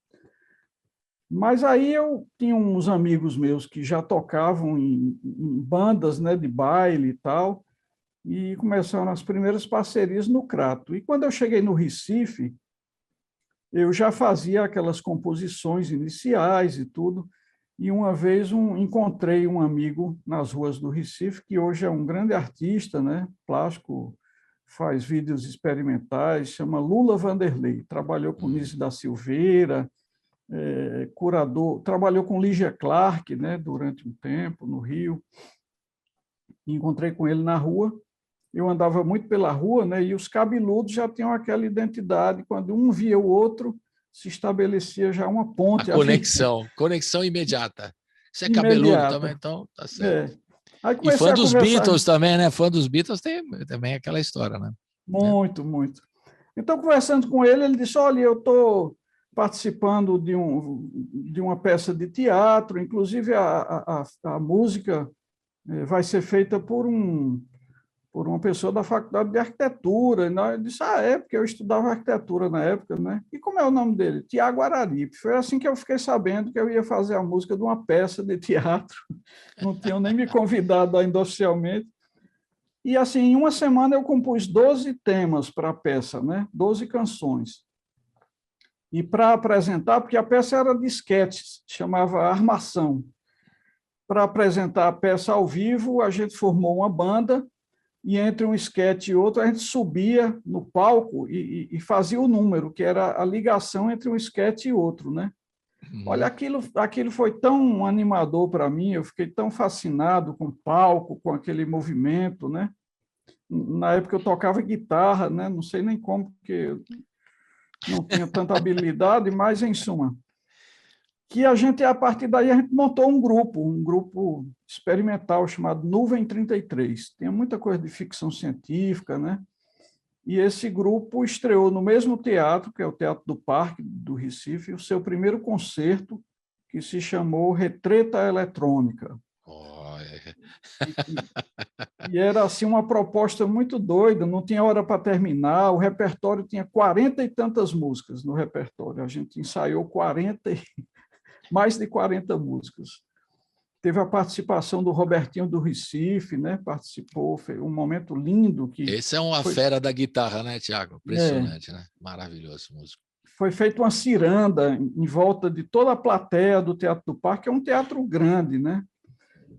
Mas aí eu tinha uns amigos meus que já tocavam em bandas, né, de baile e tal, e começaram as primeiras parcerias no Crato. E quando eu cheguei no Recife, eu já fazia aquelas composições iniciais e tudo, e uma vez encontrei um amigo nas ruas do Recife, que hoje é um grande artista, né, plástico, faz vídeos experimentais, chama Lula Vanderlei, trabalhou com Nise da Silveira, curador, trabalhou com Lígia Clark, né, durante um tempo, no Rio. Encontrei com ele na rua, eu andava muito pela rua, né, e os cabeludos já tinham aquela identidade, quando um via o outro, se estabelecia já uma ponte. A conexão imediata. Você é cabeludo também, então tá certo. E fã dos Beatles também, né? Fã dos Beatles tem também aquela história, né? Muito. Então, conversando com ele, ele disse, olha, eu estou participando de uma peça de teatro, inclusive a música vai ser feita por uma pessoa da Faculdade de Arquitetura. Eu disse, porque eu estudava arquitetura na época, né? E como é o nome dele? Tiago Araripe. Foi assim que eu fiquei sabendo que eu ia fazer a música de uma peça de teatro. Não tinham nem me convidado ainda oficialmente. E, assim, em uma semana eu compus 12 temas para a peça, né? 12 canções. E para apresentar, porque a peça era de esquetes, chamava Armação. para apresentar a peça ao vivo, a gente formou uma banda, e entre um esquete e outro, a gente subia no palco e fazia o número, que era a ligação entre um esquete e outro, né? Olha, aquilo foi tão animador para mim, eu fiquei tão fascinado com o palco, com aquele movimento, né? Na época eu tocava guitarra, né? Não sei nem como, porque não tinha tanta habilidade, mas, em suma, que a partir daí, a gente montou um grupo experimental chamado Nuvem 33. Tem muita coisa de ficção científica, né? E esse grupo estreou no mesmo teatro, que é o Teatro do Parque, do Recife, o seu primeiro concerto, que se chamou Retreta Eletrônica. E era assim uma proposta muito doida, não tinha hora para terminar, o repertório tinha 40 e tantas músicas no repertório, a gente ensaiou mais de 40 músicas. Teve a participação do Robertinho do Recife, né? Participou, foi um momento lindo. Esse é uma fera da guitarra, né, Tiago? Impressionante, né? Maravilhoso músico. Foi feita uma ciranda em volta de toda a plateia do Teatro do Parque, é um teatro grande, né?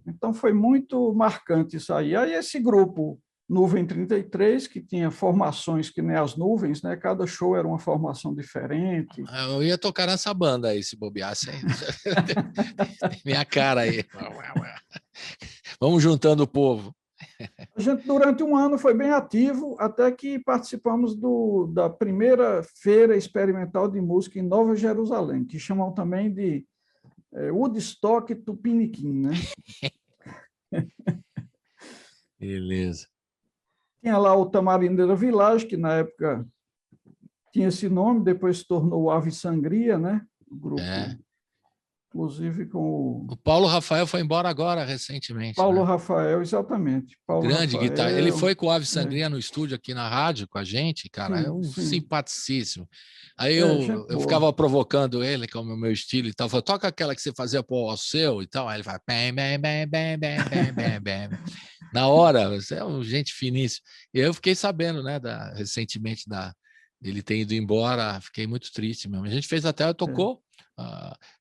Então foi muito marcante isso aí. Aí esse grupo Nuvem 33, que tinha formações que nem as nuvens, né? Cada show era uma formação diferente. Eu ia tocar nessa banda aí, se bobeasse. Tem minha cara aí. Vamos juntando o povo. A gente, durante um ano, foi bem ativo, até que participamos da primeira feira experimental de música em Nova Jerusalém, que chamam também de Woodstock Tupiniquim, né? Beleza. Tinha lá o Tamarindeira Village, que na época tinha esse nome, depois se tornou o Ave Sangria, né? O grupo, inclusive com o Paulo Rafael foi embora agora, recentemente. Paulo Rafael, exatamente. Grande Rafael, guitarra. Ele foi com o Ave Sangria no estúdio aqui na rádio com a gente, cara. É um simpaticíssimo. Aí eu ficava provocando ele, que é o meu estilo e tal. Falei, toca aquela que você fazia pro seu e tal. Aí ele fala, bem, bem, bem, bem, bem, bem, bem, bem. Na hora, você é um gente finíssimo. E eu fiquei sabendo, né, recentemente dele ter ido embora. Fiquei muito triste mesmo. A gente fez até, tocou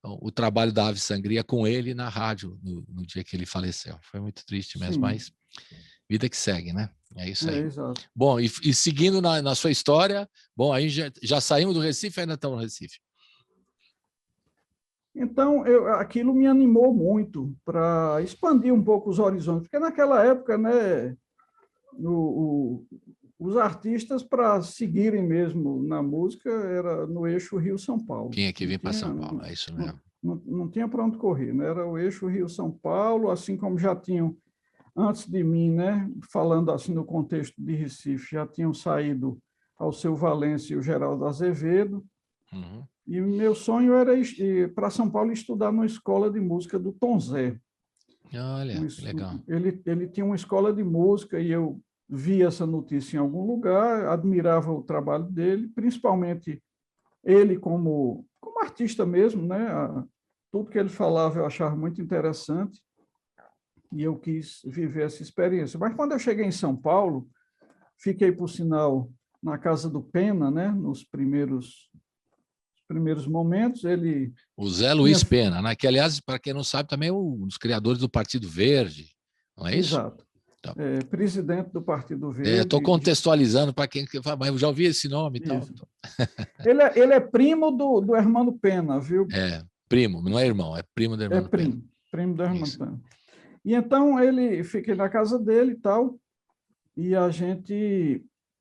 o trabalho da Ave Sangria com ele na rádio no dia que ele faleceu. Foi muito triste mesmo, mas vida que segue, né? É isso aí. Exato. Bom, e seguindo na sua história, bom, aí já saímos do Recife, ainda estamos no Recife. Então, aquilo me animou muito para expandir um pouco os horizontes, porque naquela época, né, os artistas, para seguirem mesmo na música, era no eixo Rio-São Paulo. Tinha que vir para São Paulo, é isso mesmo. Não tinha para onde correr, né? Era o eixo Rio-São Paulo, assim como já tinham, antes de mim, né, falando assim no contexto de Recife, já tinham saído Alceu Valença e o Geraldo Azevedo, e o meu sonho era ir para São Paulo estudar numa escola de música do Tom Zé. Olha, legal. Ele tinha uma escola de música e eu vi essa notícia em algum lugar, admirava o trabalho dele, principalmente ele como artista mesmo, né? Tudo que ele falava eu achava muito interessante e eu quis viver essa experiência. Mas quando eu cheguei em São Paulo, fiquei, por sinal, na casa do Pena, né? Nos primeiros momentos, ele... O Zé Luiz Pena, né? Que, aliás, para quem não sabe, também é um dos criadores do Partido Verde, não é isso? Exato. Então, presidente do Partido Verde. Estou contextualizando para quem fala, mas eu já ouvi esse nome e tal. Ele é primo do Hermano Pena, viu? Primo, não é irmão, é primo do Hermano Pena. Primo do Hermano Pena. E então fiquei na casa dele e tal, e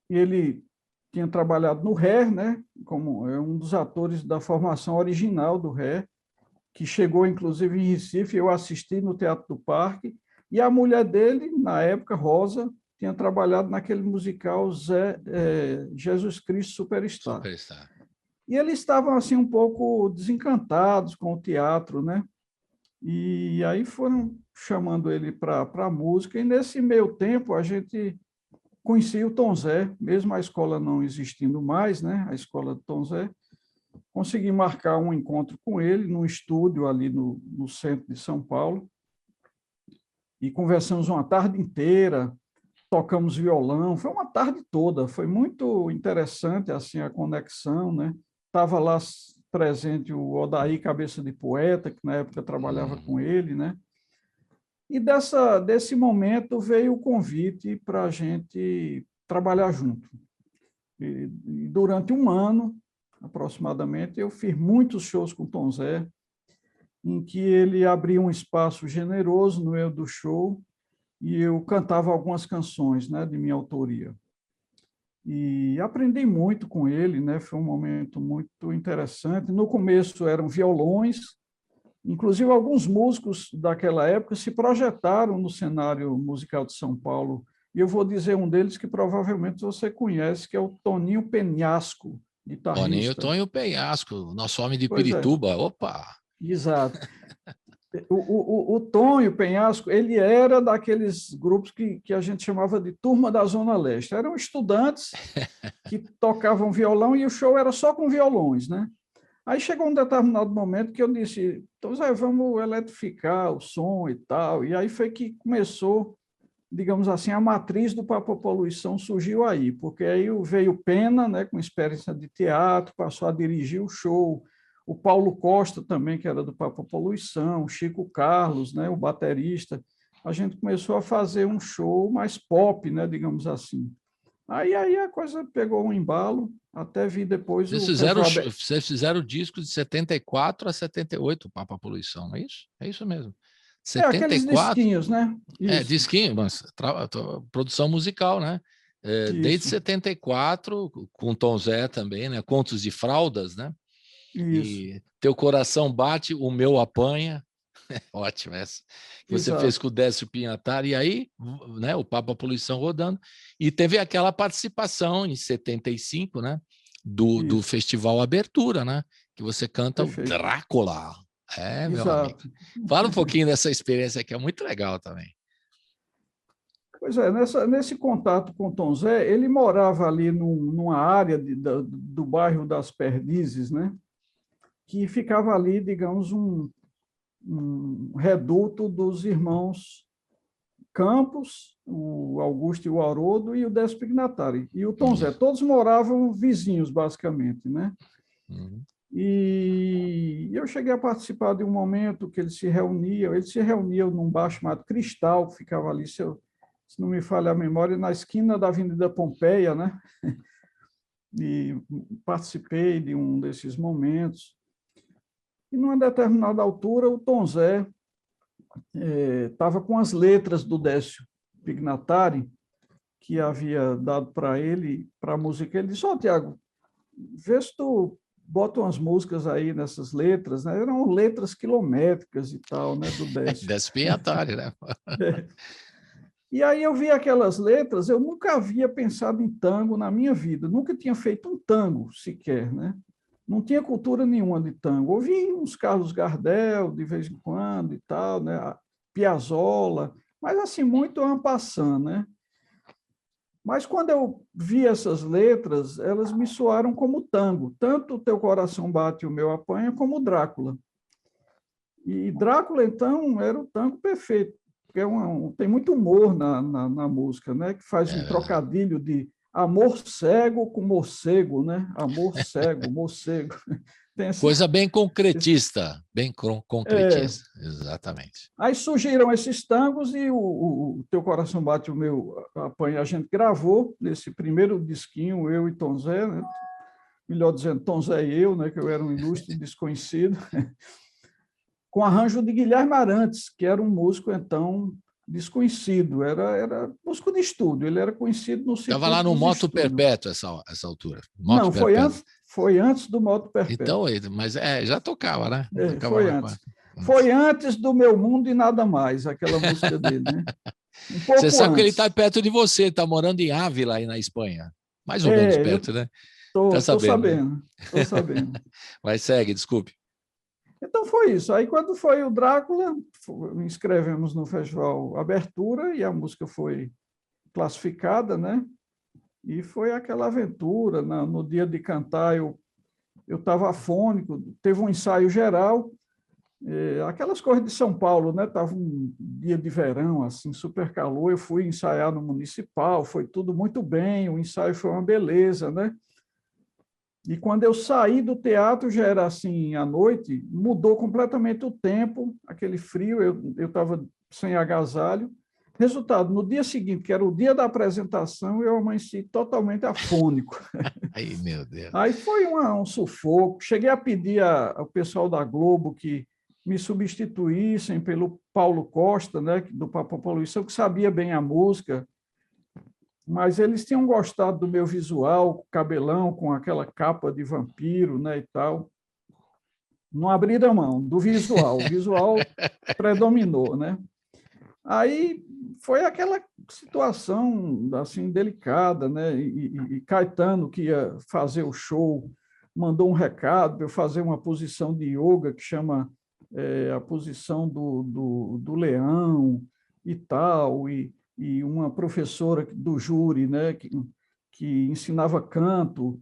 ele tinha trabalhado no RER, né, como um dos atores da formação original do RER, que chegou, inclusive, em Recife, eu assisti no Teatro do Parque, e a mulher dele, na época, Rosa, tinha trabalhado naquele musical Jesus Cristo Superstar. E eles estavam assim um pouco desencantados com o teatro, né? E aí foram chamando ele para a música, e nesse meio tempo a gente conhecia o Tom Zé, mesmo a escola não existindo mais, né? A escola do Tom Zé. Consegui marcar um encontro com ele num estúdio ali no centro de São Paulo, e conversamos uma tarde inteira, tocamos violão, foi uma tarde toda, foi muito interessante assim a conexão, né? Estava lá presente o Odair Cabeça de Poeta, que na época trabalhava com ele, né? E desse momento veio o convite para a gente trabalhar junto. E durante um ano, aproximadamente, eu fiz muitos shows com o Tom Zé, em que ele abria um espaço generoso no meio do show e eu cantava algumas canções, né, de minha autoria. E aprendi muito com ele, né? Foi um momento muito interessante. No começo eram violões, inclusive alguns músicos daquela época se projetaram no cenário musical de São Paulo. E eu vou dizer um deles que provavelmente você conhece, que é o Toninho Penhasco, guitarrista. Toninho Penhasco, nosso homem de Pois Pirituba. é. Opa! Exato. O Tonho Penhasco, ele era daqueles grupos que a gente chamava de Turma da Zona Leste. Eram estudantes que tocavam violão e o show era só com violões, né? Aí chegou um determinado momento que eu disse, então, Zé, vamos eletrificar o som e tal. E aí foi que começou, digamos assim, a matriz do Papo Poluição surgiu aí, porque aí veio Pena, né, com experiência de teatro, passou a dirigir o show. O Paulo Costa também, que era do Papo Poluição, o Chico Carlos, né, o baterista. A gente começou a fazer um show mais pop, né, digamos assim. Aí a coisa pegou um embalo, até vi depois... Vocês fizeram discos de 74 a 78, o Papo Poluição, não é isso? É isso mesmo. 74, aqueles disquinhos, né? Isso. Disquinho, mas produção musical, né? Desde 74, com Tom Zé também, né? Contos de Fraldas, né? Isso. E Teu Coração Bate, O Meu Apanha. Ótimo essa. Que você fez com o Décio Pinhatari. E aí, né, o Papo Poluição rodando. E teve aquela participação em 75, né? Do Festival Abertura, né? Que você canta Perfeito. O Drácula. Meu amigo. Fala um pouquinho dessa experiência que é muito legal também. Pois é, nesse contato com o Tom Zé, ele morava ali numa área do bairro das Perdizes, né? Que ficava ali, digamos, um reduto dos irmãos Campos, o Augusto e o Haroldo, e o Décio Pignatari. E o Tom Zé, todos moravam vizinhos, basicamente, né? E eu cheguei a participar de um momento que eles se reuniam num bar chamado Cristal, que ficava ali, se não me falha a memória, na esquina da Avenida Pompeia, né? E participei de um desses momentos. E, numa determinada altura, o Tom Zé estava com as letras do Décio Pignatari, que havia dado para ele, para a música. Ele disse, Tiago, vê se tu bota umas músicas aí nessas letras, né? Eram letras quilométricas e tal, né, do Décio. Décio Pignatari, né? E aí eu vi aquelas letras, eu nunca havia pensado em tango na minha vida, nunca tinha feito um tango sequer, né? Não tinha cultura nenhuma de tango. Ouvi uns Carlos Gardel, de vez em quando, e tal, né? Piazzolla, mas assim, muito en passant, né? Mas quando eu vi essas letras, elas me soaram como tango, tanto o Teu Coração Bate, O Meu Apanha, como Drácula. E Drácula, então, era o tango perfeito, porque tem muito humor na música, né? Que faz um trocadilho de amor cego com morcego, né? Amor cego, morcego. Coisa bem concretista, bem concretista, exatamente. Aí surgiram esses tangos e o Teu Coração Bate, O Meu Apanha, a gente gravou nesse primeiro disquinho, eu e Tom Zé, né? Melhor dizendo, Tom Zé e eu, né? Que eu era um ilustre desconhecido, com arranjo de Guilherme Arantes, que era um músico, então, desconhecido, era músico de estúdio, ele era conhecido no circuito. Estava lá no Moto Perpétuo essa altura. Não, foi antes do Moto Perpétuo. Então, mas já tocava, né? Foi antes. Foi antes do Meu Mundo e Nada Mais, aquela música dele, né? Você sabe que ele está perto de você, está morando em Ávila, aí na Espanha. Mais ou menos perto, né? Estou sabendo. Mas segue, desculpe. Então foi isso. Aí quando foi o Drácula, inscrevemos no Festival Abertura e a música foi classificada, né? E foi aquela aventura. No dia de cantar, eu estava afônico, teve um ensaio geral, aquelas coisas de São Paulo, né? Estava um dia de verão, assim, super calor, eu fui ensaiar no Municipal, foi tudo muito bem, o ensaio foi uma beleza, né? E quando eu saí do teatro, já era assim, à noite, mudou completamente o tempo, aquele frio, eu estava sem agasalho. Resultado, no dia seguinte, que era o dia da apresentação, eu amanheci totalmente afônico. Ai, meu Deus. Aí foi um sufoco. Cheguei a pedir ao pessoal da Globo que me substituíssem pelo Paulo Costa, né, do Papo Poluição, que sabia bem a música, mas eles tinham gostado do meu visual, cabelão, com aquela capa de vampiro, né, e tal. Não abriram mão do visual, o visual predominou, né? Aí foi aquela situação assim delicada, né? E Caetano, que ia fazer o show, mandou um recado para eu fazer uma posição de yoga que chama a posição do leão e tal, e uma professora do júri, né? Que ensinava canto,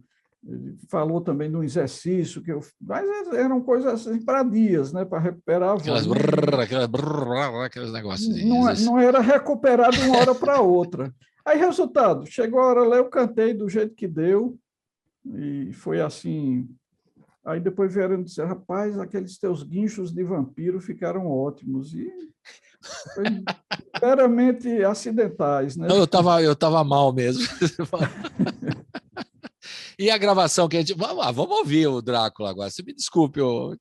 falou também de um exercício mas eram coisas assim para dias, né, para recuperar a voz. Aqueles negócios. Não era recuperar de uma hora para outra. Aí, resultado, chegou a hora lá, eu cantei do jeito que deu, e foi assim. Aí depois vieram dizer, rapaz, aqueles teus guinchos de vampiro ficaram ótimos. E foi meramente acidentais, né? Não, eu tava mal mesmo. E a gravação que a gente... Vamos ouvir o Drácula agora. Você me desculpe, ô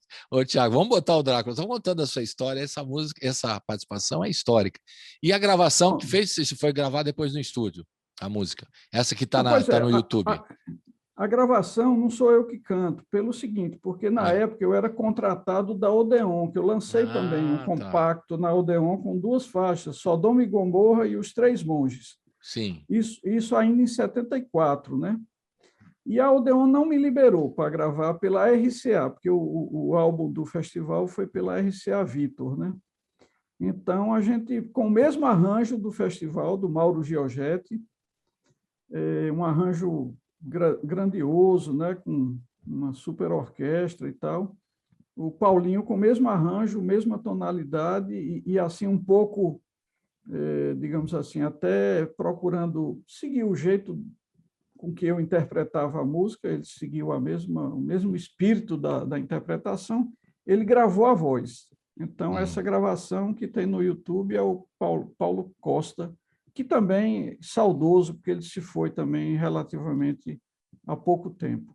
Tiago. Vamos botar o Drácula. Estou contando a sua história. Essa música, essa participação é histórica. E a gravação que fez, isso foi gravada depois no estúdio, a música. Essa que está no YouTube. A gravação não sou eu que canto, pelo seguinte, porque na época eu era contratado da Odeon, que eu lancei também um compacto na Odeon com 2 faixas, Sodoma e Gomorra e Os Três Monges. Sim. Isso ainda em 74, né? E a Odeon não me liberou para gravar pela RCA, porque o álbum do festival foi pela RCA Victor, né? Então, a gente, com o mesmo arranjo do festival, do Mauro Giorgetti, um arranjo grandioso, né? Com uma super orquestra e tal, o Paulinho com o mesmo arranjo, mesma tonalidade e assim um pouco, digamos assim, até procurando seguir o jeito com que eu interpretava a música, ele seguiu o mesmo espírito da interpretação, ele gravou a voz. Então, essa gravação que tem no YouTube é o Paulo Costa, que também saudoso, porque ele se foi também relativamente há pouco tempo.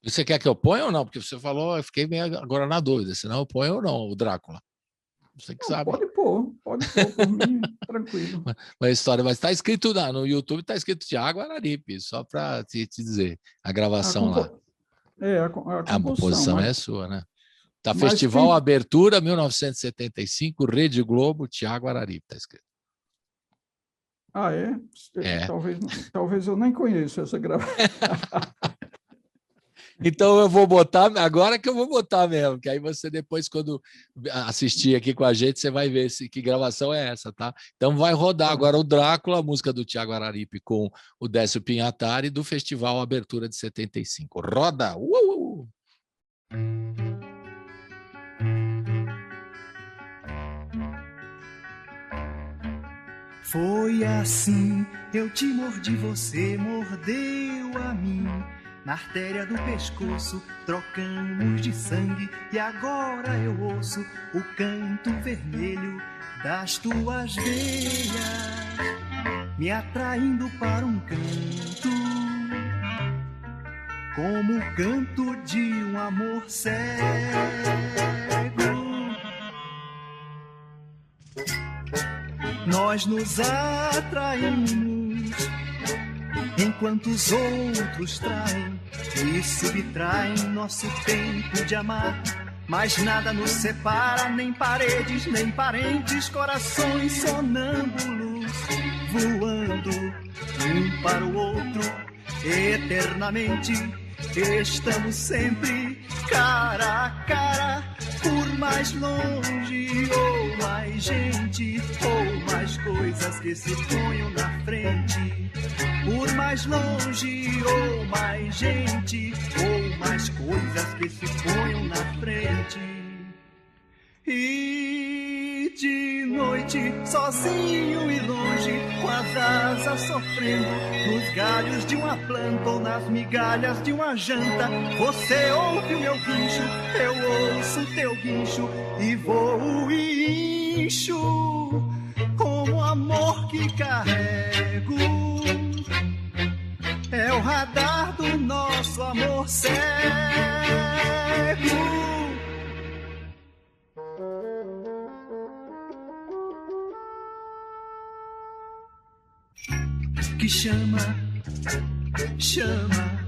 Você quer que eu ponha ou não? Porque você falou, eu fiquei meio agora na dúvida, se não eu ponho ou não, o Drácula. Você que sabe. Pode pôr por mim, tranquilo. Mas está escrito no YouTube, está escrito Tiago Araripe, só para te dizer, a gravação lá. A composição é sua, né? Tá, Festival Abertura 1975, Rede Globo, Tiago Araripe, está escrito. Ah, é? Talvez eu nem conheça essa gravação. Então eu vou botar, agora que eu vou botar mesmo, que aí você depois, quando assistir aqui com a gente, você vai ver que gravação é essa, tá? Então vai rodar agora o Drácula, a música do Tiago Araripe com o Décio Pinhatari, do Festival Abertura de 75. Roda! Foi assim, eu te mordi, você mordeu a mim. Na artéria do pescoço, trocamos de sangue. E agora eu ouço o canto vermelho das tuas veias, me atraindo para um canto, como o canto de um amor cego. Nós nos atraímos enquanto os outros traem e subtraem nosso tempo de amar. Mas nada nos separa, nem paredes, nem parentes, corações sonâmbulos, voando um para o outro eternamente. Estamos sempre cara a cara, por mais longe ou mais gente, ou mais coisas que se ponham na frente. Por mais longe ou mais gente, ou mais coisas que se ponham na frente. E de noite, sozinho e longe, com as asas sofrendo, nos galhos de uma planta ou nas migalhas de uma janta, você ouve o meu guincho, eu ouço o teu guincho, e voo e incho carrego é o radar do nosso amor cego que chama, chama,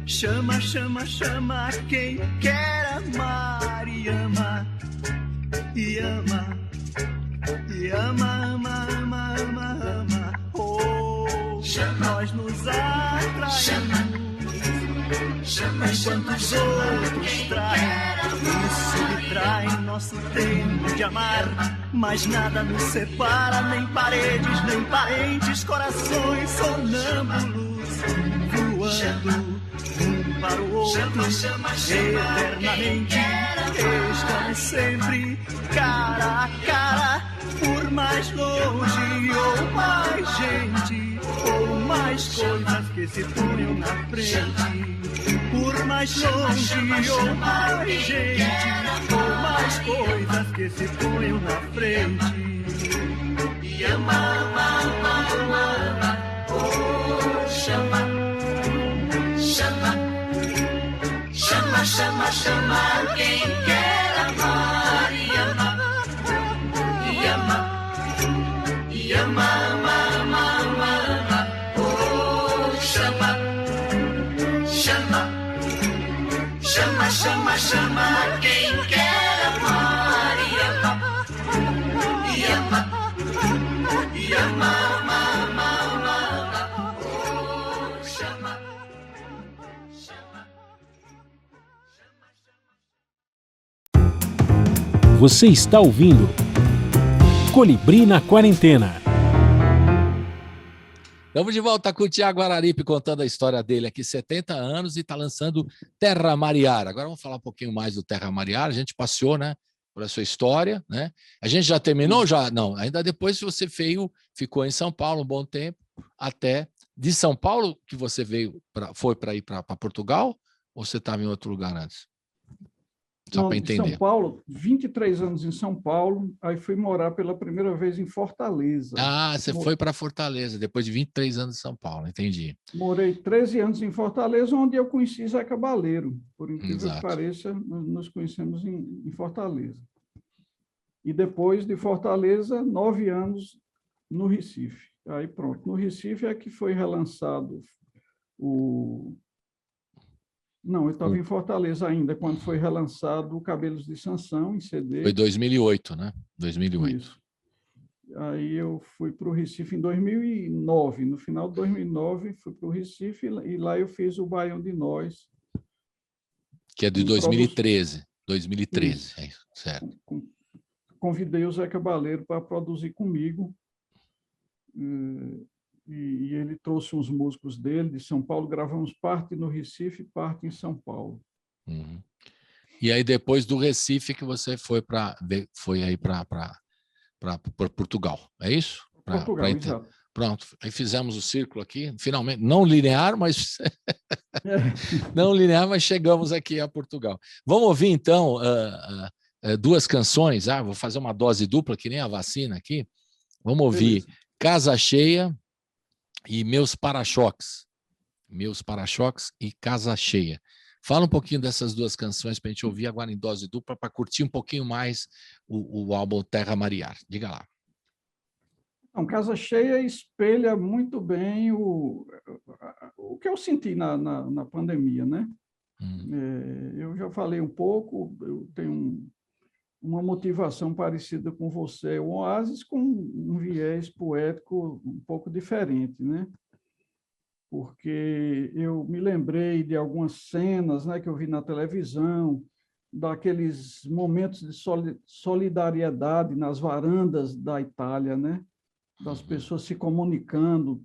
chama, chama, chama quem quer amar e ama, e ama, e ama, ama, ama, ama, ama. Oh, nós nos atraímos, chama, enquanto os outros traem, nos subtraem nosso tempo de amar, mas nada nos separa, nem paredes, nem parentes, corações sonâmbulos, voando um para o outro, eternamente, estamos sempre cara a cara, por mais longe ou mais gente, ou mais coisas que se ponham na frente. Por mais longe ou mais gente, ou mais coisas que se ponham na frente. E ama, ama, ama, ama, ama, oh, chama, chama, chama, chama, chama quem quer amar e ama, e ama, e ama, ama, ama, ama, ama, oh, chama, chama, chama, chama, chama quem quer amar e ama, e ama, e ama, ama, ama, ama, oh, chama, chama. Você está ouvindo Colibri na Quarentena. Estamos de volta com o Thiago Araripe contando a história dele aqui, 70 anos, e está lançando Terra Mariara. Agora vamos falar um pouquinho mais do Terra Mariara. A gente passeou, né, por a sua história, né? A gente já terminou? Já? Não, ainda depois você ficou em São Paulo um bom tempo, até de São Paulo que você foi para ir para Portugal, ou você estava em outro lugar antes? Só para entender. São Paulo, 23 anos em São Paulo, aí fui morar pela primeira vez em Fortaleza. Ah, você foi para Fortaleza, depois de 23 anos em São Paulo, entendi. Morei 13 anos em Fortaleza, onde eu conheci Zé Cabaleiro. Por incrível Exato. que pareça, nos conhecemos em Fortaleza. E depois de Fortaleza, 9 anos no Recife. Aí pronto, no Recife é que foi relançado o... Não, eu estava em Fortaleza ainda, quando foi relançado o Cabelos de Sansão, em CD. Foi 2008, né? 2008. Isso. Aí eu fui para o Recife em 2009. No final de 2009, fui para o Recife e lá eu fiz o Baião de Nós. Que é de 2013. 2013, é isso, certo. Convidei o Zé Cabaleiro para produzir comigo. E ele trouxe uns músicos dele, de São Paulo. Gravamos parte no Recife e parte em São Paulo. Uhum. E aí, depois do Recife, que você foi aí para Portugal, é isso? Portugal, exato. Pronto, aí fizemos o círculo aqui, finalmente, não linear, mas não linear, mas chegamos aqui a Portugal. Vamos ouvir, então, duas canções. Vou fazer uma dose dupla, que nem a vacina aqui. Vamos ouvir Casa Cheia e Meus Para-Choques. Meus Para-Choques e Casa Cheia. Fala um pouquinho dessas duas canções para a gente ouvir agora em dose dupla, para curtir um pouquinho mais o álbum Terra Mariara. Diga lá. Então, Casa Cheia espelha muito bem o que eu senti na pandemia, né? Eu já falei um pouco, eu tenho uma motivação parecida com você, o Oasis, com um viés poético um pouco diferente, né? Porque eu me lembrei de algumas cenas, né, que eu vi na televisão, daqueles momentos de solidariedade nas varandas da Itália, né? Das pessoas se comunicando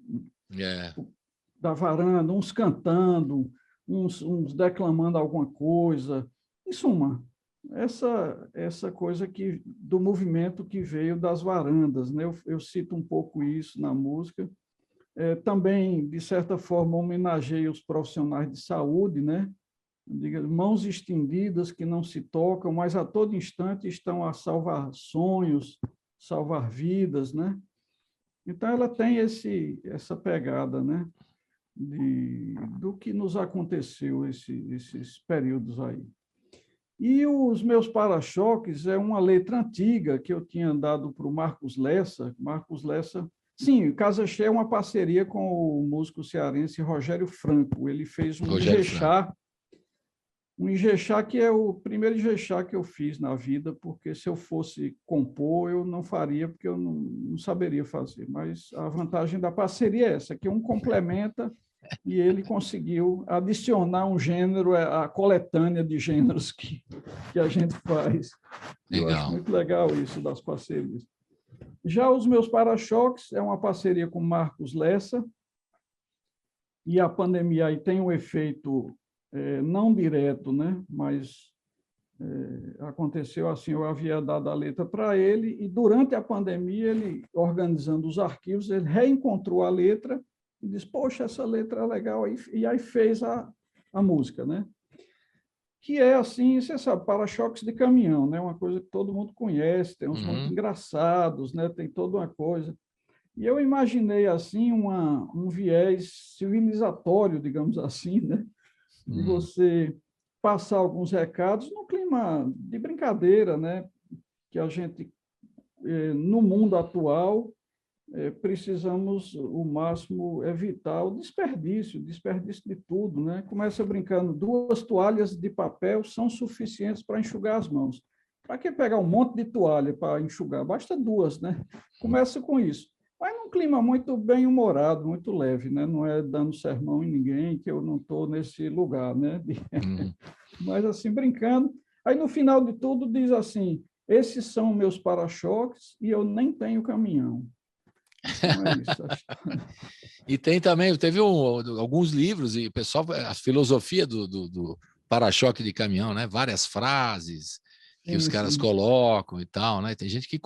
da varanda, uns cantando, uns declamando alguma coisa. Em suma, essa coisa do movimento que veio das varandas, né? Eu cito um pouco isso na música. Também, de certa forma, homenageei os profissionais de saúde, né? Mãos estendidas que não se tocam, mas a todo instante estão a salvar sonhos, salvar vidas, né? Então, ela tem essa pegada, né, do que nos aconteceu esses períodos aí. E os meus para-choques é uma letra antiga que eu tinha dado para o Marcos Lessa. Marcos Lessa, sim, Casa Cheia é uma parceria com o músico cearense Rogério Franco. Ele fez um Ijexá, que é o primeiro Ijexá que eu fiz na vida, porque se eu fosse compor, eu não faria, porque eu não saberia fazer. Mas a vantagem da parceria é essa, que um complementa e ele conseguiu adicionar um gênero, a coletânea de gêneros que a gente faz. Legal. Eu acho muito legal isso das parcerias. Já os meus para-choques é uma parceria com Marcos Lessa, e a pandemia aí tem um efeito não direto, né? Mas aconteceu assim, eu havia dado a letra para ele, e durante a pandemia, ele, organizando os arquivos, ele reencontrou a letra e disse, poxa, essa letra é legal, e aí fez a música, né? Que é assim, você sabe, para-choques de caminhão, né? Uma coisa que todo mundo conhece, tem uns nomes engraçados, né? Tem toda uma coisa. E eu imaginei assim um viés civilizatório, digamos assim, né? De você passar alguns recados num clima de brincadeira, né? Que a gente, no mundo atual, precisamos, o máximo, evitar o desperdício de tudo, né? Começa brincando, 2 toalhas de papel são suficientes para enxugar as mãos. Para que pegar um monte de toalha para enxugar? Basta 2, né? Começa com isso. Mas num clima muito bem-humorado, muito leve, né? Não é dando sermão em ninguém, que eu não estou nesse lugar, né? Mas assim, brincando. Aí, no final de tudo, diz assim, esses são meus para-choques e eu nem tenho caminhão. Então, é isso. E teve alguns livros, e o pessoal, a filosofia do para-choque de caminhão, né? Várias frases que os caras colocam e tal, né? Tem gente que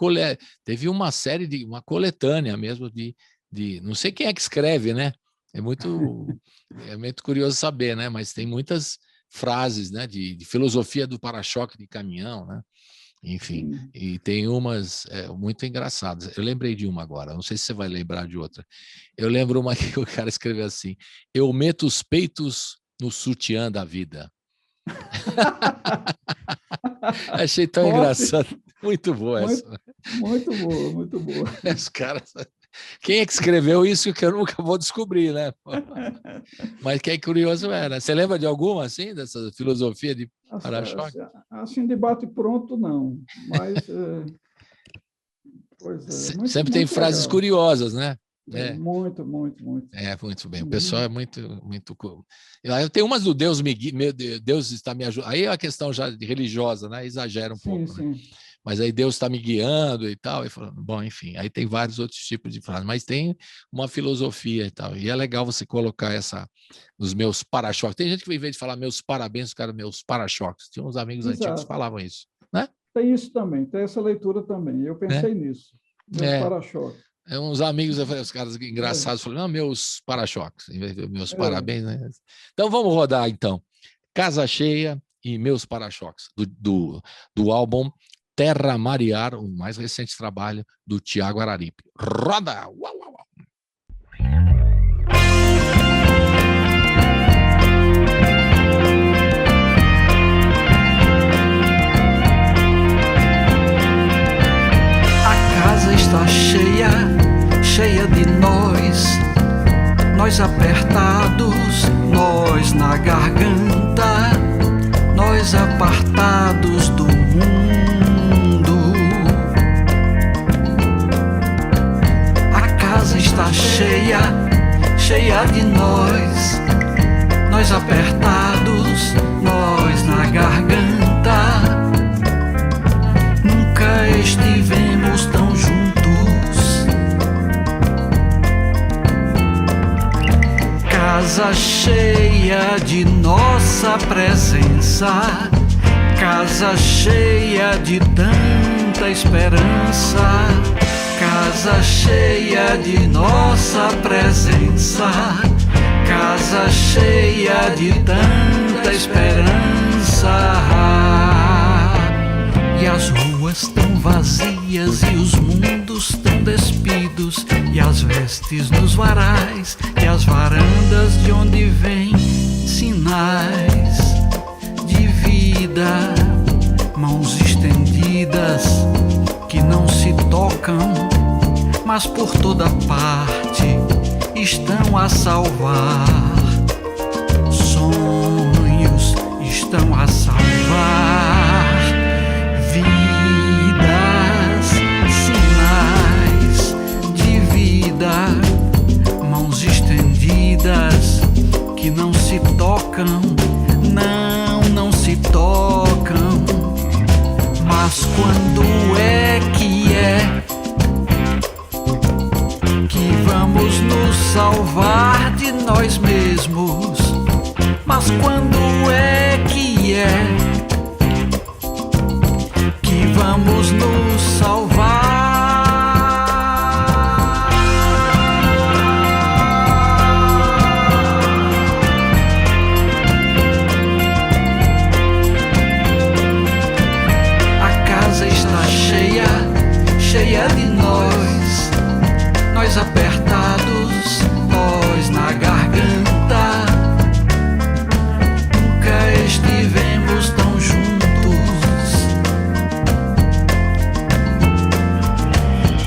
teve uma coletânea mesmo de não sei quem é que escreve, né? É muito curioso saber, né? Mas tem muitas frases, né? De filosofia do para-choque de caminhão, né? Enfim, e tem umas muito engraçadas. Eu lembrei de uma agora, não sei se você vai lembrar de outra. Eu lembro uma que o cara escreveu assim: eu meto os peitos no sutiã da vida. Achei tão engraçado. Muito boa essa. Muito boa, muito boa. Os caras... Quem é que escreveu isso que eu nunca vou descobrir, né? Mas que é curioso era. Você lembra de alguma, assim, dessa filosofia de para-choque? Assim, de bate-pronto, não. Mas, sempre tem frases legal. Curiosas, né? Muito. Muito bem. O pessoal é muito... Eu tenho umas do Deus Deus está me ajudando. Aí é uma questão já religiosa, né? Exagera um pouco. Sim. Né? Mas aí Deus está me guiando e tal. E falando, bom, enfim, aí tem vários outros tipos de frases, mas tem uma filosofia e tal. E é legal você colocar nos meus para-choques. Tem gente que, em vez de falar meus parabéns, os caras, meus para-choques. Tinha uns amigos antigos que falavam isso, né? Tem isso também, tem essa leitura também. Eu pensei nisso. Meus para-choques. Uns amigos, os caras engraçados, falaram, não, meus para-choques, em vez de meus parabéns. Né? Então, vamos rodar, então. Casa Cheia e Meus Para-choques, do álbum Terra Mariar, o mais recente trabalho do Tiago Araripe. Roda! Uau, uau, uau. A casa está cheia de nós apertados, nós na garganta, nós apartados do mundo. A casa está cheia de nós apertados, nós na garganta. Nunca estivemos tão juntos. Casa cheia de nossa presença, casa cheia de tanta esperança, casa cheia de nossa presença, casa cheia de tanta esperança. E as ruas tão vazias e os mundos tão despidos e as vestes nos varais e as varandas de onde vêm sinais de vida, mãos estendidas que não se tocam, mas por toda parte estão a salvar. Sonhos estão a salvar vidas, sinais de vida, mãos estendidas que não se tocam, não se tocam. Mas quando é que vamos nos salvar de nós mesmos? Mas quando é que vamos nos salvar? A casa está cheia de nós apertados, nós na garganta. Nunca estivemos tão juntos.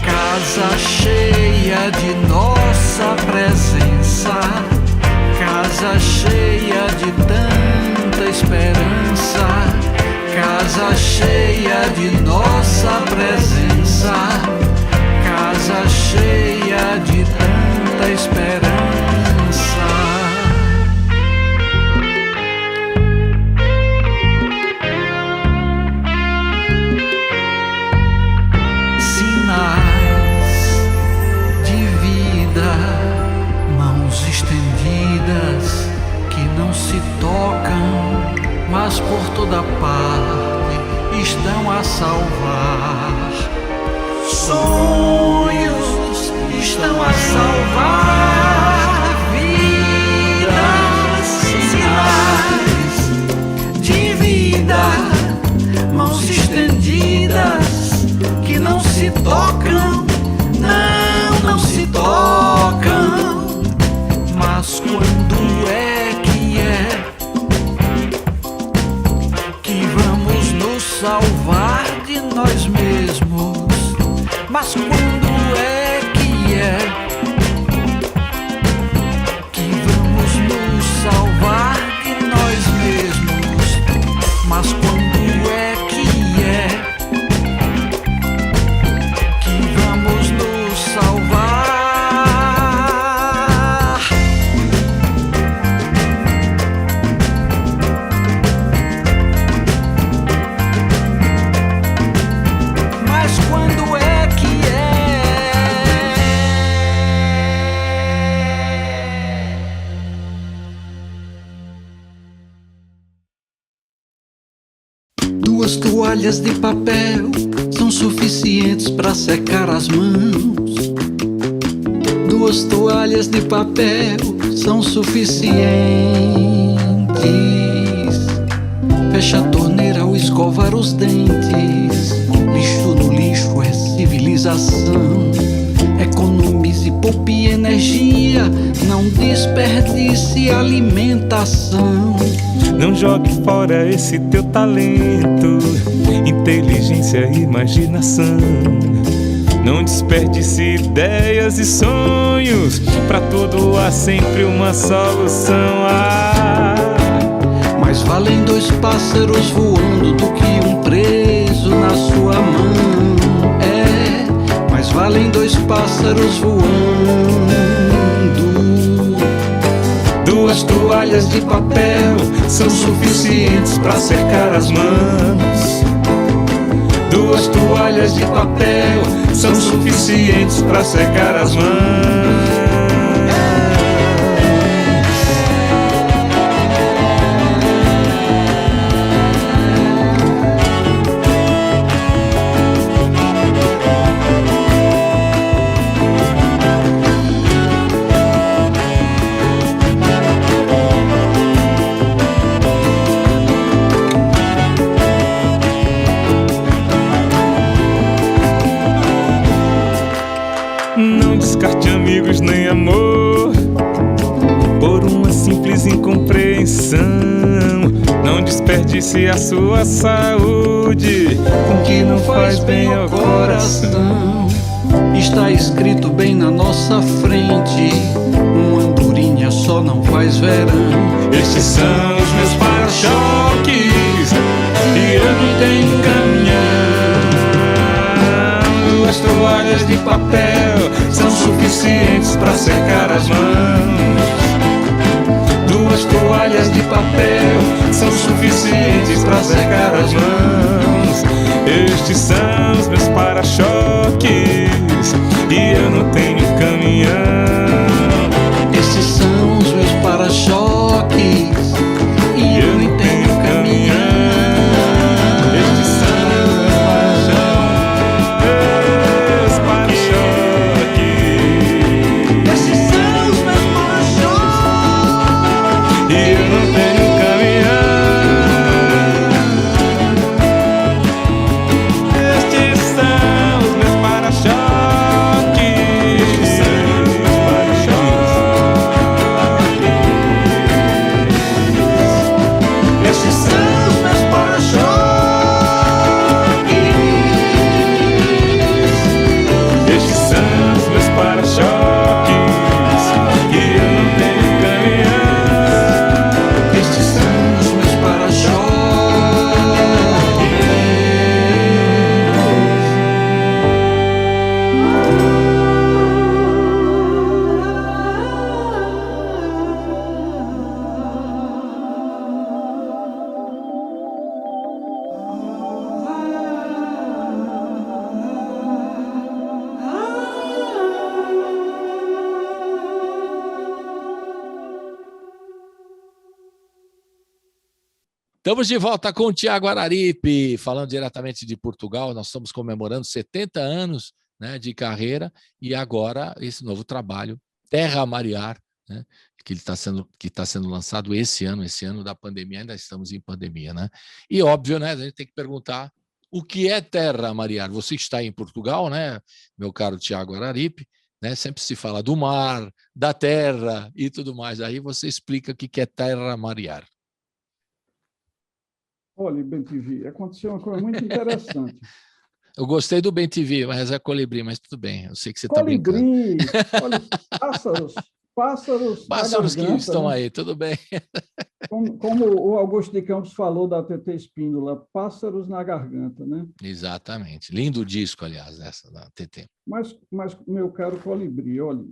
Casa cheia de nossa presença, casa cheia de tanta esperança, casa cheia de nossa presença, casa cheia de tanta esperança. Sinais de vida, mãos estendidas que não se tocam, mas por toda parte estão a salvar. Sonhos estão a salvar vidas, sinais de vida, mãos estendidas que não se tocam, não se tocam. Mas quando é que vamos nos salvar de nós mesmos? Mas quando é que vamos nos salvar de nós mesmos? Mas quando é que vamos nos salvar? Mas quando é Duas toalhas de papel são suficientes para secar as mãos. Duas toalhas de papel são suficientes. Fecha a torneira ao escovar os dentes. Lixo no lixo é civilização. Economize, poupe energia, não desperdice alimentação. Não jogue fora esse teu talento, inteligência e imaginação. Não desperdice ideias e sonhos, pra tudo há sempre uma solução. Mais valem dois pássaros voando do que um preso na sua mão. Mais valem dois pássaros voando. Duas toalhas de papel são suficientes para secar as mãos. Duas toalhas de papel são suficientes para secar as mãos. Cuide-se a sua saúde, com que não faz bem ao coração. Está escrito bem na nossa frente, uma andorinha só não faz verão. Estes são os meus para-choques e eu não tenho caminhão. Duas toalhas de papel são suficientes para secar as mãos. Duas toalhas de papel são suficientes para secar as mãos. Estes são os meus para-choques e eu não tenho caminhão. Estes são os meus para-choques e eu não tenho caminhão. Estes são os meus para-choques. Estes são os meus para-choques E eu não tenho caminhão. Estes são os meus para-choques. Estes são os meus para-choques. Estes são os meus para-choques. Estes são os meus para-choques e eu não tenho caminhão. Estes são os meus Estamos de volta com o Tiago Araripe, falando diretamente de Portugal. Nós estamos comemorando 70 anos, né, de carreira e agora esse novo trabalho, Terra Mariar, né, que está sendo lançado esse ano da pandemia, ainda estamos em pandemia, né? E óbvio, né, a gente tem que perguntar o que é Terra Mariar. Você está em Portugal, né, meu caro Tiago Araripe, né? Sempre se fala do mar, da terra e tudo mais. Aí você explica o que é Terra Mariar. Olha, BenTV, aconteceu uma coisa muito interessante. Eu gostei do BenTV, mas é colibri, mas tudo bem. Eu sei que você está brincando. Colibri, olha, pássaros Que garganta, estão né? aí, tudo bem. Como o Augusto de Campos falou da TT Espíndola, pássaros na garganta, né? Exatamente. Lindo disco, aliás, essa da TT. Mas meu caro Colibri, olha,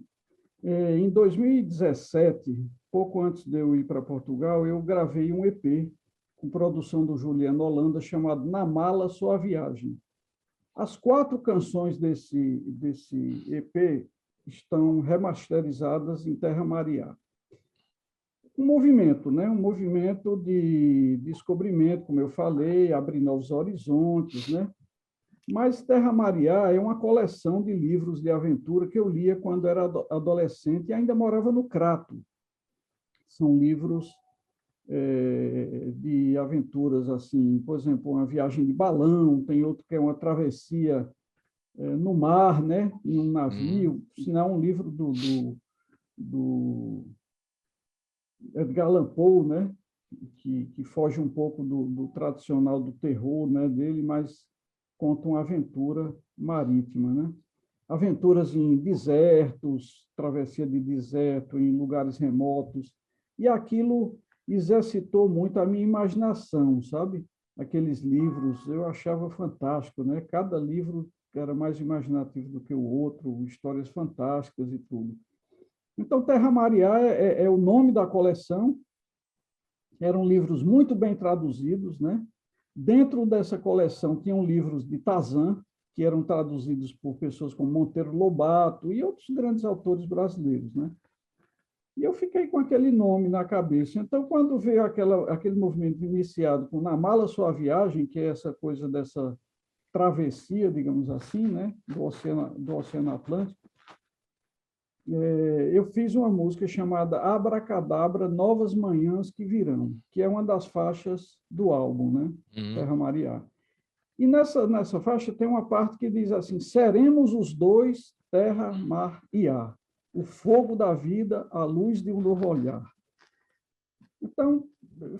em 2017, pouco antes de eu ir para Portugal, eu gravei um EP com produção do Juliano Holanda, chamado Na Mala Sua Viagem. As 4 canções desse EP estão remasterizadas em Terra Mariar. Um movimento, né? Um movimento de descobrimento, como eu falei, abrir novos horizontes, né? Mas Terra Mariar é uma coleção de livros de aventura que eu lia quando era adolescente e ainda morava no Crato. São livros de aventuras, assim, por exemplo, uma viagem de balão, tem outro que é uma travessia no mar, né, em um navio, senão um livro do Edgar Allan Poe, né, que foge um pouco do tradicional do terror, né, dele, mas conta uma aventura marítima, né? Aventuras em desertos, travessia de deserto, em lugares remotos, e aquilo exercitou muito a minha imaginação, sabe? Aqueles livros, eu achava fantástico, né? Cada livro era mais imaginativo do que o outro, histórias fantásticas e tudo. Então, Terra Mariar é o nome da coleção, eram livros muito bem traduzidos, né? Dentro dessa coleção tinham livros de Tarzan, que eram traduzidos por pessoas como Monteiro Lobato e outros grandes autores brasileiros, né? E eu fiquei com aquele nome na cabeça. Então, quando veio aquele movimento iniciado com Na Mala Sua Viagem, que é essa coisa dessa travessia, digamos assim, né, do Oceano Atlântico, eu fiz uma música chamada Abracadabra, Novas Manhãs que Virão, que é uma das faixas do álbum, né, Terra Mariar. E nessa faixa tem uma parte que diz assim: seremos os dois, terra, mar e ar. O fogo da vida, a luz de um novo olhar. Então,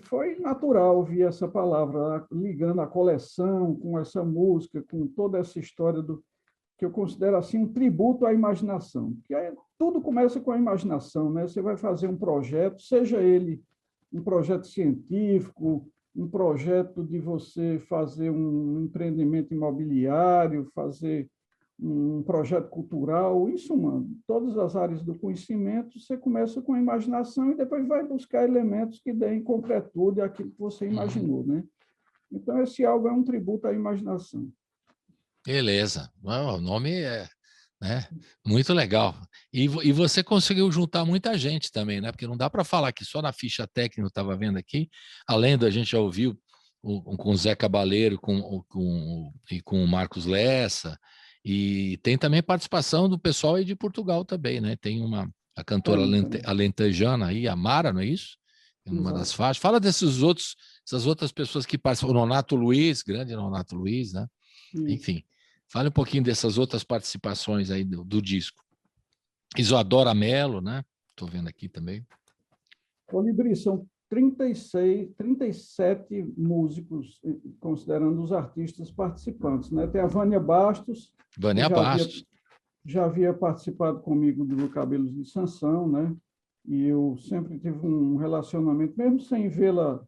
foi natural ouvir essa palavra, ligando a coleção com essa música, com toda essa história que eu considero assim um tributo à imaginação. Porque tudo começa com a imaginação, né? Você vai fazer um projeto, seja ele um projeto científico, um projeto de você fazer um empreendimento imobiliário, fazer um projeto cultural, isso, mano, todas as áreas do conhecimento, você começa com a imaginação e depois vai buscar elementos que deem concretude àquilo que você imaginou, né? Então, esse álbum é um tributo à imaginação. Beleza. O nome é, né, muito legal. E você conseguiu juntar muita gente também, né? Porque não dá para falar que só na ficha técnica, eu estava vendo aqui, além da gente já ouviu com o Zé Cabaleiro e com o Marcos Lessa, e tem também participação do pessoal aí de Portugal também, né? Tem a cantora alentejana aí, a Mara, não é isso? Uma das faixas. Fala essas outras pessoas que participam, o Nonato Luiz, grande Nonato Luiz, né? Enfim, fale um pouquinho dessas outras participações aí do disco. Isadora Mello, né? Estou vendo aqui também. Colibri, são 37 músicos, considerando os artistas participantes, né? Tem a Vânia Bastos. Já havia participado comigo do Cabelos de Sansão, né? E eu sempre tive um relacionamento, mesmo sem vê-la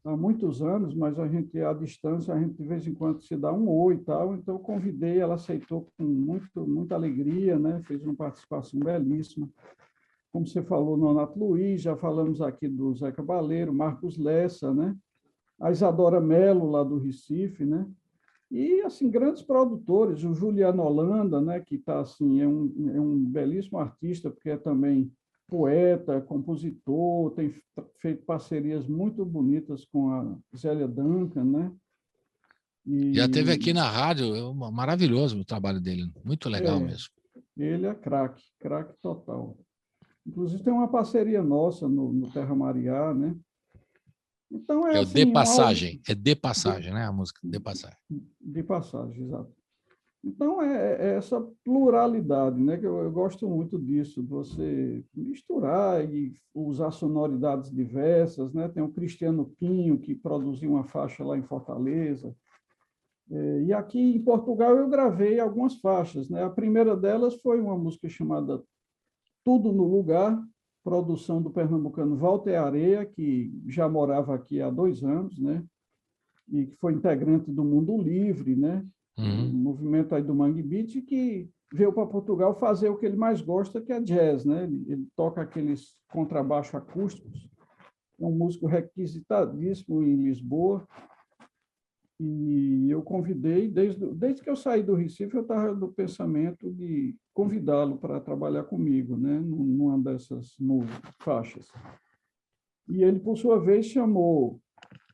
há muitos anos, mas a gente, à distância, a gente de vez em quando se dá um oi e tal, então eu convidei, ela aceitou com muita alegria, né? Fez uma participação belíssima. Como você falou, Nonato Luiz, já falamos aqui do Zé Cabaleiro, Marcos Lessa, né? A Isadora Mello, lá do Recife, né? E, assim, grandes produtores, o Juliano Holanda, né? Que tá, assim, é um belíssimo artista, porque é também poeta, compositor, tem feito parcerias muito bonitas com a Zélia Duncan, né? Já esteve aqui na rádio, maravilhoso o trabalho dele, muito legal mesmo. Ele é craque total. Inclusive tem uma parceria nossa no Terra Mariá, né? Então é o assim, De Passagem, é De Passagem, né? A música De Passagem. De Passagem, exato. Então, é essa pluralidade, né? Que eu gosto muito disso, você misturar e usar sonoridades diversas, né? Tem o Cristiano Pinho, que produziu uma faixa lá em Fortaleza. E aqui em Portugal eu gravei algumas faixas, né? A primeira delas foi uma música chamada Tudo no Lugar, produção do pernambucano Walter Areia, que já morava aqui há 2 anos, né? E que foi integrante do Mundo Livre, né? Um movimento aí do Mangue Beat, que veio para Portugal fazer o que ele mais gosta, que é jazz, né? Ele toca aqueles contrabaixo acústicos, é um músico requisitadíssimo em Lisboa, e eu convidei, desde que eu saí do Recife, eu estava no pensamento de convidá-lo para trabalhar comigo, né? Numa dessas faixas. E ele, por sua vez, chamou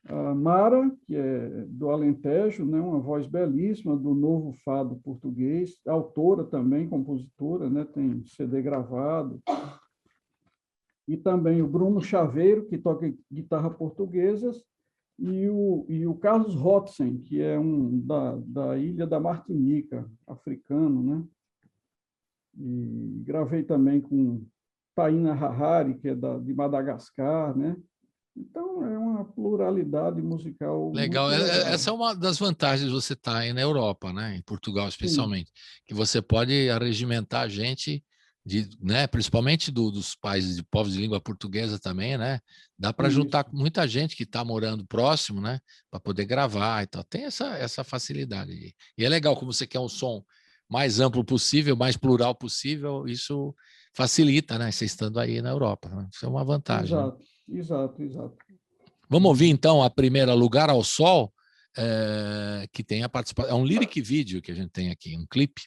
a Mara, que é do Alentejo, né, uma voz belíssima do novo fado português, autora também, compositora, né, tem CD gravado. E também o Bruno Chaveiro, que toca guitarra portuguesa, e o Carlos Rotzen, que é da ilha da Martinica, africano, né? E gravei também com Taina Harari, que é de Madagascar, né? Então, é uma pluralidade musical. Legal. Essa é uma das vantagens de você estar aí na Europa, né? Em Portugal, especialmente. Sim. Que você pode arregimentar gente, né? Principalmente dos países de povos de língua portuguesa também, né? Dá para juntar muita gente que está morando próximo, né? Para poder gravar e tal. Tem essa facilidade. E é legal, como você quer um som mais amplo possível, mais plural possível, isso facilita, né? Você estando aí na Europa. Né? Isso é uma vantagem. Exato. Né? Exato. Vamos ouvir, então, a primeira, Lugar ao Sol, que tem a participação... É um lyric video que a gente tem aqui, um clipe,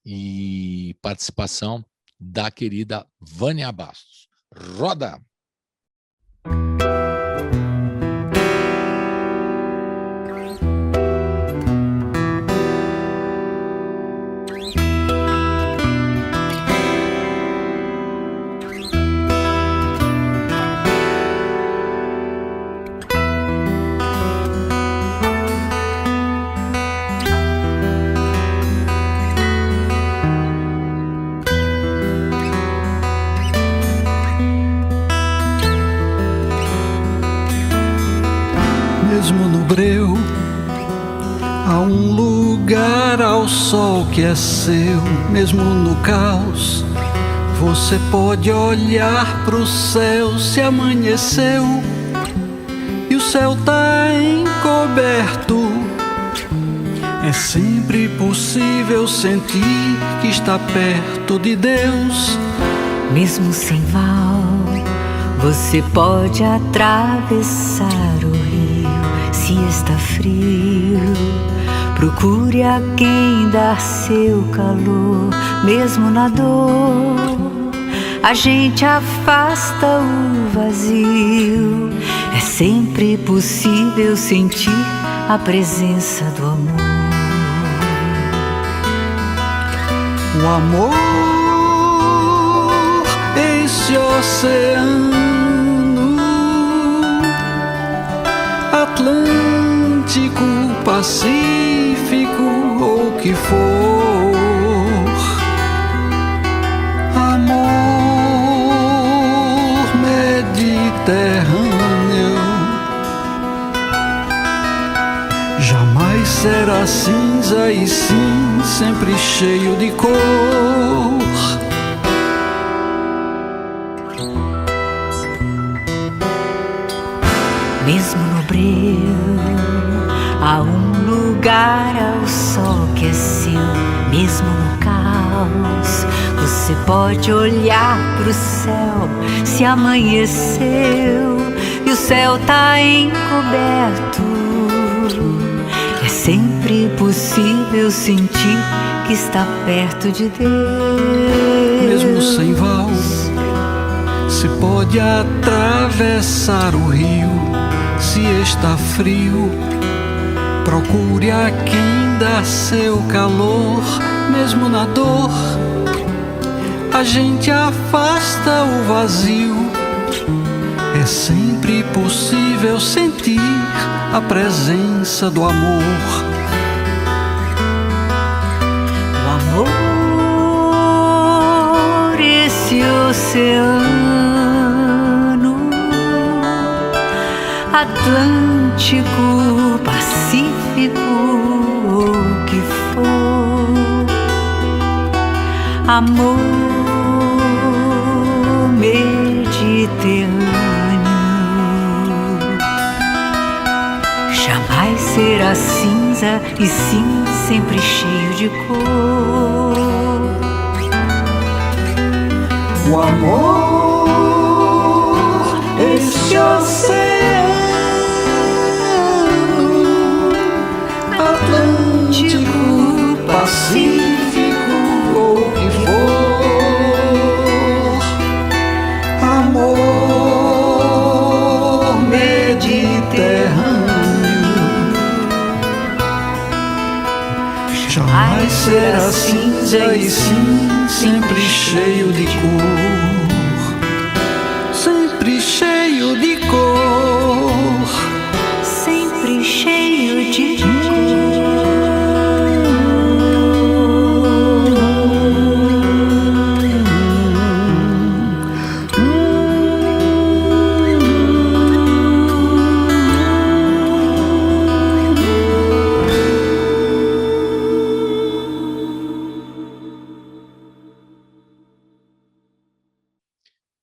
e participação da querida Vânia Bastos. Roda! breu, há um lugar ao sol que é seu, mesmo no caos. Você pode olhar pro céu se amanheceu e o céu tá encoberto. É sempre possível sentir que está perto de Deus. Mesmo sem val, você pode atravessar o rio. Se está frio, procure a quem dar seu calor. Mesmo na dor, a gente afasta o vazio. É sempre possível sentir a presença do amor. O amor, esse oceano Atlântico, Pacífico ou que for, amor Mediterrâneo, jamais será cinza e sim sempre cheio de cor. Mesmo no breu, há um lugar ao sol que é seu. Mesmo no caos, você pode olhar pro céu se amanheceu e o céu tá encoberto. É sempre possível sentir que está perto de Deus. Mesmo sem val, se pode atravessar o rio. Se está frio, procure a quem dá seu calor. Mesmo na dor, a gente afasta o vazio. É sempre possível sentir a presença do amor. O amor, esse oceano Atlântico, Pacífico, o que for, amor Mediterrâneo, jamais será cinza e sim sempre cheio de cor. O amor, esse oceano Atlântico, Pacífico ou que for, amor Mediterrâneo, jamais será cinza e sim sempre cheio de cor, sempre cheio de cor, sempre cheio de cor.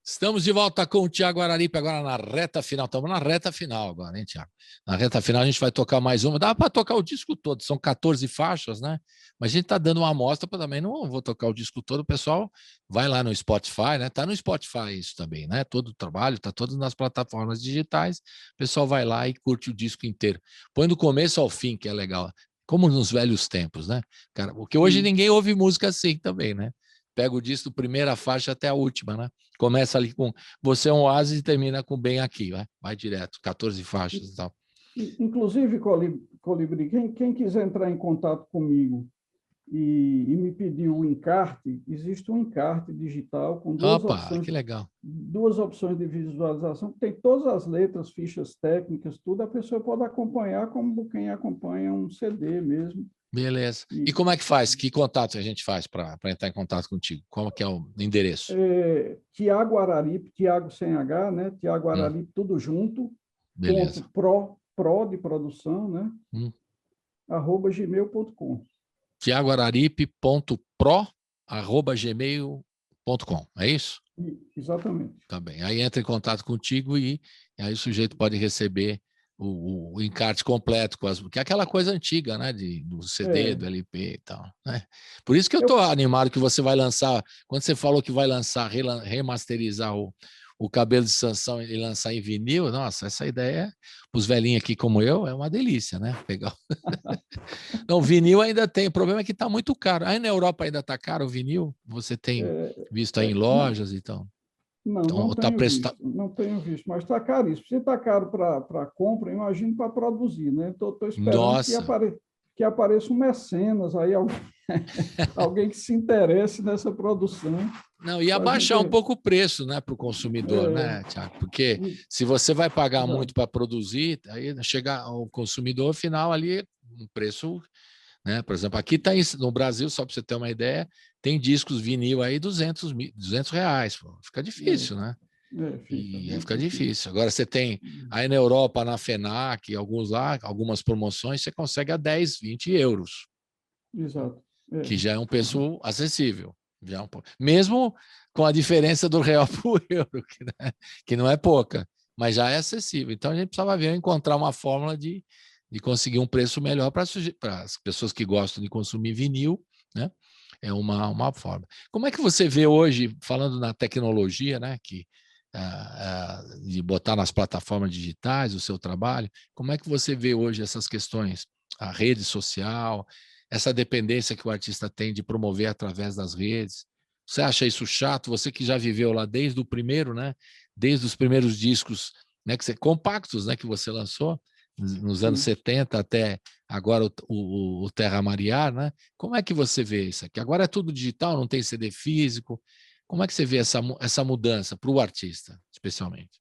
Estamos de volta com o Tiago Araripe, agora na reta final. Estamos na reta final agora, hein, Tiago? Na reta final a gente vai tocar mais uma. Dá para tocar o disco todo, são 14 faixas, né? Mas a gente está dando uma amostra para também, não vou tocar o disco todo, o pessoal vai lá no Spotify, né? Está no Spotify isso também, né? Todo o trabalho, está todo nas plataformas digitais, o pessoal vai lá e curte o disco inteiro. Põe do começo ao fim, que é legal. Como nos velhos tempos, né? Cara, porque hoje ninguém ouve música assim também, né? Pega o disco, primeira faixa até a última, né? Começa ali com Você é um Oásis e termina com Bem Aqui, vai direto, 14 faixas e tal. Inclusive, Colibri, quem quiser entrar em contato comigo e me pedir o encarte, existe um encarte digital com Que legal. Duas opções de visualização, tem todas as letras, fichas técnicas, tudo, a pessoa pode acompanhar como quem acompanha um CD mesmo. Beleza. E como é que faz? Que contato a gente faz para entrar em contato contigo? Como que é o endereço? Tiago Araripe, Tiago sem H, né? Tiago Araripe, tudo junto. Beleza. .pro, pro de produção, né? @gmail.com. tiagoararipe.pro@gmail.com, é isso? Exatamente. Tá bem. Aí entra em contato contigo e aí o sujeito pode receber o encarte completo, que é aquela coisa antiga, né? Do CD, do LP e tal. Né? Por isso que eu estou animado que você vai lançar, quando você falou que vai lançar, remasterizar o Cabelo de Sansão e lançar em vinil, nossa, essa ideia, para os velhinhos aqui como eu, é uma delícia, né? Legal. Não, vinil ainda tem, o problema é que está muito caro. Aí na Europa ainda está caro o vinil? Você tem visto aí em lojas e tal? Não tenho visto, não tenho visto, mas está caríssimo. Se está caro para compra, imagino para produzir, né? Estou esperando que apareça um mecenas aí, alguém que se interesse nessa produção. Não, e abaixar um pouco o preço, né, para o consumidor, né, Tiago? Porque se você vai pagar muito para produzir, aí chega ao consumidor final ali um preço, né? Por exemplo, aqui está no Brasil, só para você ter uma ideia, tem discos vinil aí R$200, pô. Fica difícil, né? Fica difícil. Agora você tem aí na Europa, na FENAC, algumas promoções, você consegue a 10, 20 euros. Exato. Que já é um preço acessível. Mesmo com a diferença do real para o euro, que não é pouca, mas já é acessível. Então a gente precisava encontrar uma fórmula de conseguir um preço melhor para as pessoas que gostam de consumir vinil, né? É uma forma. Como é que você vê hoje, falando na tecnologia, né, de botar nas plataformas digitais o seu trabalho, como é que você vê hoje essas questões, a rede social, essa dependência que o artista tem de promover através das redes? Você acha isso chato? Você que já viveu lá desde o primeiro, né, desde os primeiros discos, né, compactos, né, que você lançou, nos anos 70 até agora o Terra Mariar, né? Como é que você vê isso aqui? Agora é tudo digital, não tem CD físico. Como é que você vê essa mudança para o artista, especialmente?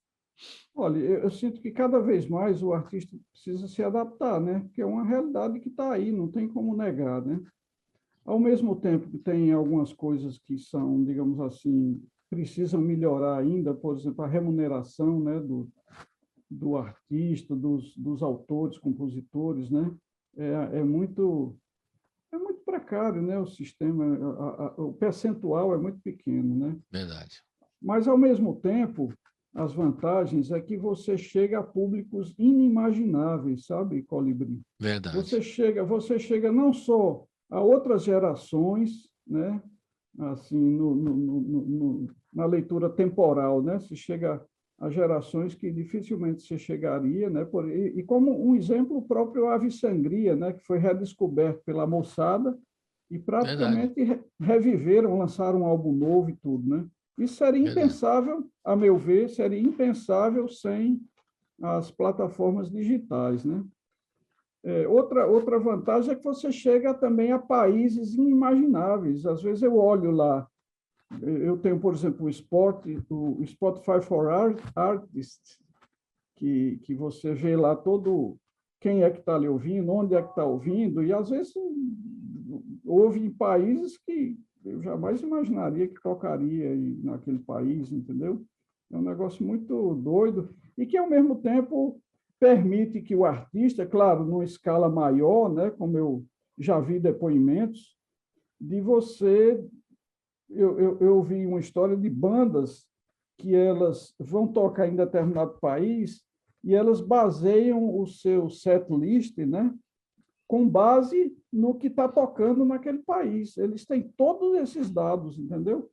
Olha, eu sinto que cada vez mais o artista precisa se adaptar, né? Porque é uma realidade que está aí, não tem como negar, né? Ao mesmo tempo que tem algumas coisas que são, digamos assim, precisam melhorar ainda, por exemplo, a remuneração, né, do artista, dos autores, compositores, né? É muito precário, né? O sistema, o percentual é muito pequeno, né? Verdade. Mas, ao mesmo tempo, as vantagens é que você chega a públicos inimagináveis, sabe, Colibri? Verdade. Você chega não só a outras gerações, né? Assim, na leitura temporal, né? Você chega a gerações que dificilmente se chegaria, né? E como um exemplo, o próprio Ave Sangria, né? Que foi redescoberto pela moçada e praticamente reviveram, lançaram um álbum novo e tudo, né? Isso seria impensável, a meu ver, seria impensável sem as plataformas digitais, né? Outra vantagem é que você chega também a países inimagináveis. Às vezes eu olho lá, eu tenho, por exemplo, o Spotify for Artists, que você vê lá todo quem é que está ali ouvindo, onde é que está ouvindo, e às vezes ouve em países que eu jamais imaginaria que tocaria naquele país, entendeu? É um negócio muito doido e que, ao mesmo tempo, permite que o artista, claro, numa escala maior, né, como eu já vi depoimentos, de você... Eu ouvi uma história de bandas que elas vão tocar em determinado país e elas baseiam o seu set list, né, com base no que está tocando naquele país. Eles têm todos esses dados, entendeu?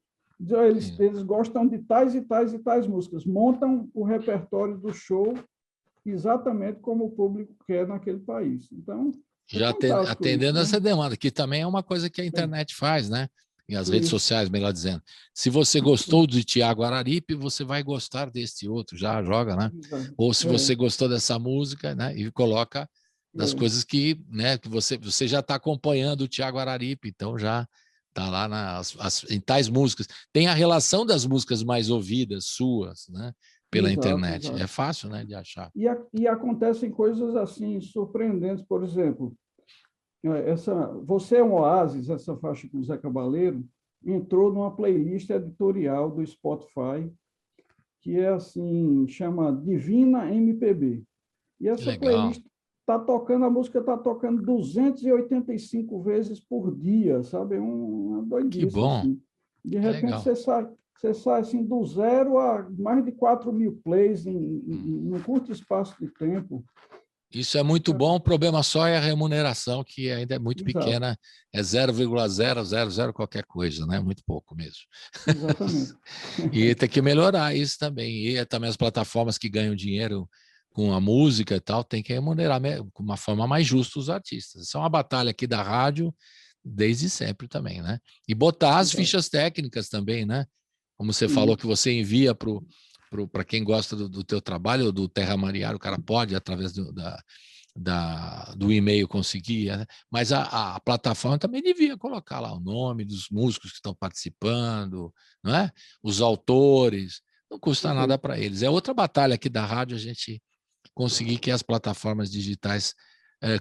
Eles gostam de tais e tais e tais músicas, montam o repertório do show exatamente como o público quer naquele país. Então, já atendendo essa demanda, que também é uma coisa que a internet faz, né? E as redes sociais, melhor dizendo. Se você gostou de Tiago Araripe, você vai gostar deste outro, já joga, né? Ou se você gostou dessa música, né? E coloca das coisas que, né, que você já está acompanhando o Tiago Araripe, então já está lá em tais músicas. Tem a relação das músicas mais ouvidas, suas, né? Pela internet. Exato. É fácil, né, de achar. E acontecem coisas assim surpreendentes, por exemplo... Você é um Oásis, essa faixa com o Zé Cabaleiro, entrou numa playlist editorial do Spotify, que é assim, chama Divina MPB. E essa playlist tá tocando, a música está tocando 285 vezes por dia, sabe? É uma doidice. Que bom. Assim. De repente você sai assim, do zero a mais de 4.000 plays em um curto espaço de tempo. Isso é muito bom, o problema só é a remuneração, que ainda é muito pequena, é 0,000 qualquer coisa, né? Muito pouco mesmo. Exatamente. E tem que melhorar isso também. E também as plataformas que ganham dinheiro com a música e tal, tem que remunerar de uma forma mais justa os artistas. Isso é uma batalha aqui da rádio desde sempre também, né? E botar as fichas técnicas também, né? Como você falou que você envia para quem gosta do teu trabalho, do Terra Mariário, o cara pode, através do e-mail, conseguir, né? Mas a plataforma também devia colocar lá o nome dos músicos que estão participando, não é? Os autores, não custa nada para eles. É outra batalha aqui da rádio, a gente conseguir que as plataformas digitais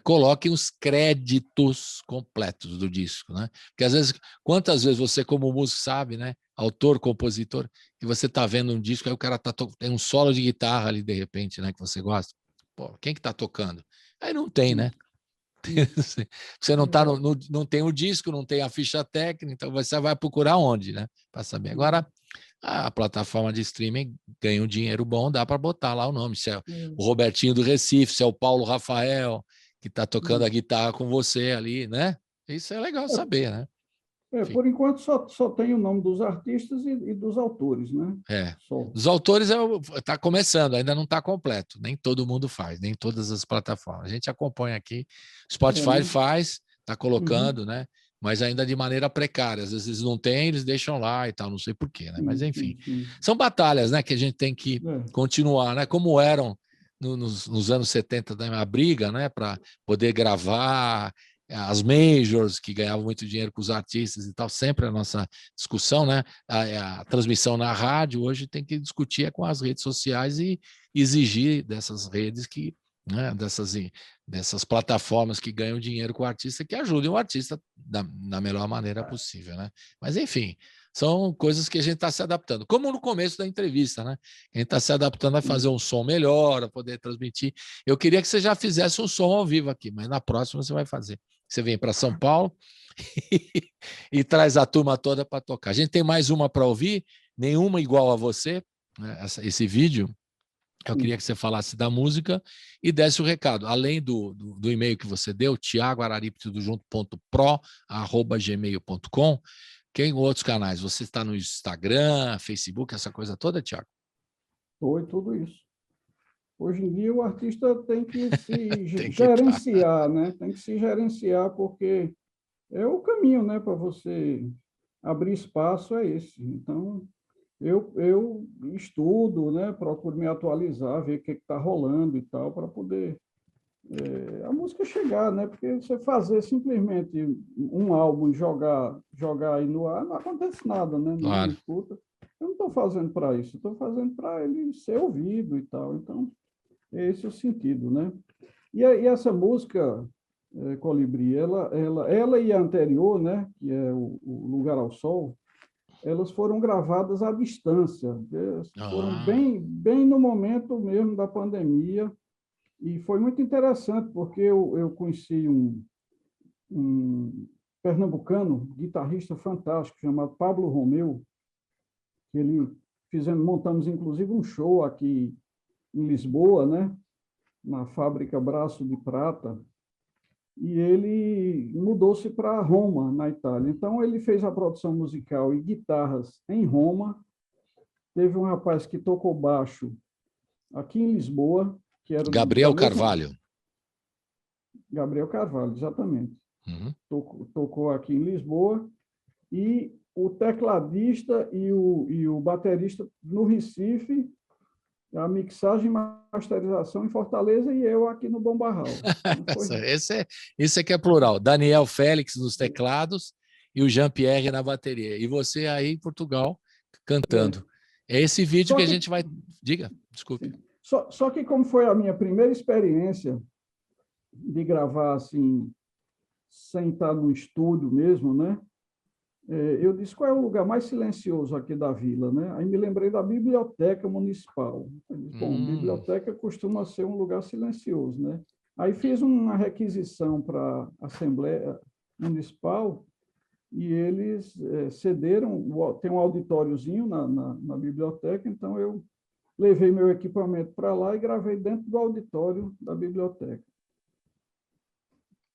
coloquem os créditos completos do disco, né? Porque às vezes, quantas vezes você como músico sabe, né? Autor, compositor, que você está vendo um disco, aí o cara tem um solo de guitarra ali de repente, né? Que você gosta. Pô, quem que está tocando? Aí não tem, né? Você não tá não tem o disco, não tem a ficha técnica, então você vai procurar onde, né? Para saber. Agora, a plataforma de streaming ganha um dinheiro bom, dá para botar lá o nome. Se é o Robertinho do Recife, se é o Paulo Rafael, que está tocando a guitarra com você ali, né? Isso é legal saber, né? Por enquanto só tem o nome dos artistas e dos autores, né? Dos autores está começando, ainda não está completo, nem todo mundo faz, nem todas as plataformas. A gente acompanha aqui, Spotify faz, está colocando, né? Mas ainda de maneira precária. Às vezes não tem, eles deixam lá e tal, não sei porquê, né? Mas enfim, são batalhas, né? Que a gente tem que continuar, né? Como eram nos anos 70, né? A briga, né? Para poder gravar, as majors que ganhavam muito dinheiro com os artistas e tal, sempre a nossa discussão, né? A transmissão na rádio hoje tem que discutir com as redes sociais e exigir dessas redes que, né? Dessas plataformas que ganham dinheiro com o artista, que ajudem o artista da melhor maneira possível, né? Mas enfim, são coisas que a gente está se adaptando, como no começo da entrevista, né? A gente está se adaptando a fazer um som melhor, a poder transmitir. Eu queria que você já fizesse um som ao vivo aqui, mas na próxima você vai fazer. Você vem para São Paulo e traz a turma toda para tocar. A gente tem mais uma para ouvir, nenhuma igual a você, né? Esse vídeo. Eu queria que você falasse da música e desse o recado. Além do e-mail que você deu, tiago.arariptudojunto.pro@gmail.com, quem outros canais? Você está no Instagram, Facebook, essa coisa toda, Tiago? Foi tudo isso. Hoje em dia o artista tem que se gerenciar, né? Tem que se gerenciar, porque é o caminho, né? Para você abrir espaço é esse. Então, eu estudo, né? Procuro me atualizar, ver o que está rolando e tal, para poder a música chegar, né? Porque você fazer simplesmente um álbum e jogar aí no ar, não acontece nada, né? Ninguém escuta. Eu não estou fazendo para isso, estou fazendo para ele ser ouvido e tal. Então, esse é o sentido, né? E essa música, Colibri, ela e a anterior, né? Que é o Lugar ao Sol, elas foram gravadas à distância. Foram bem no momento mesmo da pandemia. E foi muito interessante, porque eu conheci um pernambucano, guitarrista fantástico, chamado Pablo Romeu, que montamos inclusive um show aqui em Lisboa, né? Na fábrica Braço de Prata, e ele mudou-se para Roma, na Itália. Então, ele fez a produção musical e guitarras em Roma. Teve um rapaz que tocou baixo aqui em Lisboa, que era Gabriel Carvalho. Gabriel Carvalho, exatamente. Tocou aqui em Lisboa, e o tecladista e o baterista no Recife, a mixagem e masterização em Fortaleza, e eu aqui no Bom Barral. Esse aqui é plural. Daniel Félix nos teclados e o Jean-Pierre na bateria. E você aí em Portugal cantando. É esse vídeo que a gente vai... Diga, desculpe. Só que como foi a minha primeira experiência de gravar assim, sem estar no estúdio mesmo, né? eu disse, qual é o lugar mais silencioso aqui da vila, né? Aí me lembrei da biblioteca municipal. Eu disse, bom, biblioteca costuma ser um lugar silencioso, né? Aí fiz uma requisição para a Assembleia Municipal e eles cederam, tem um auditóriozinho na biblioteca, então eu levei meu equipamento para lá e gravei dentro do auditório da biblioteca.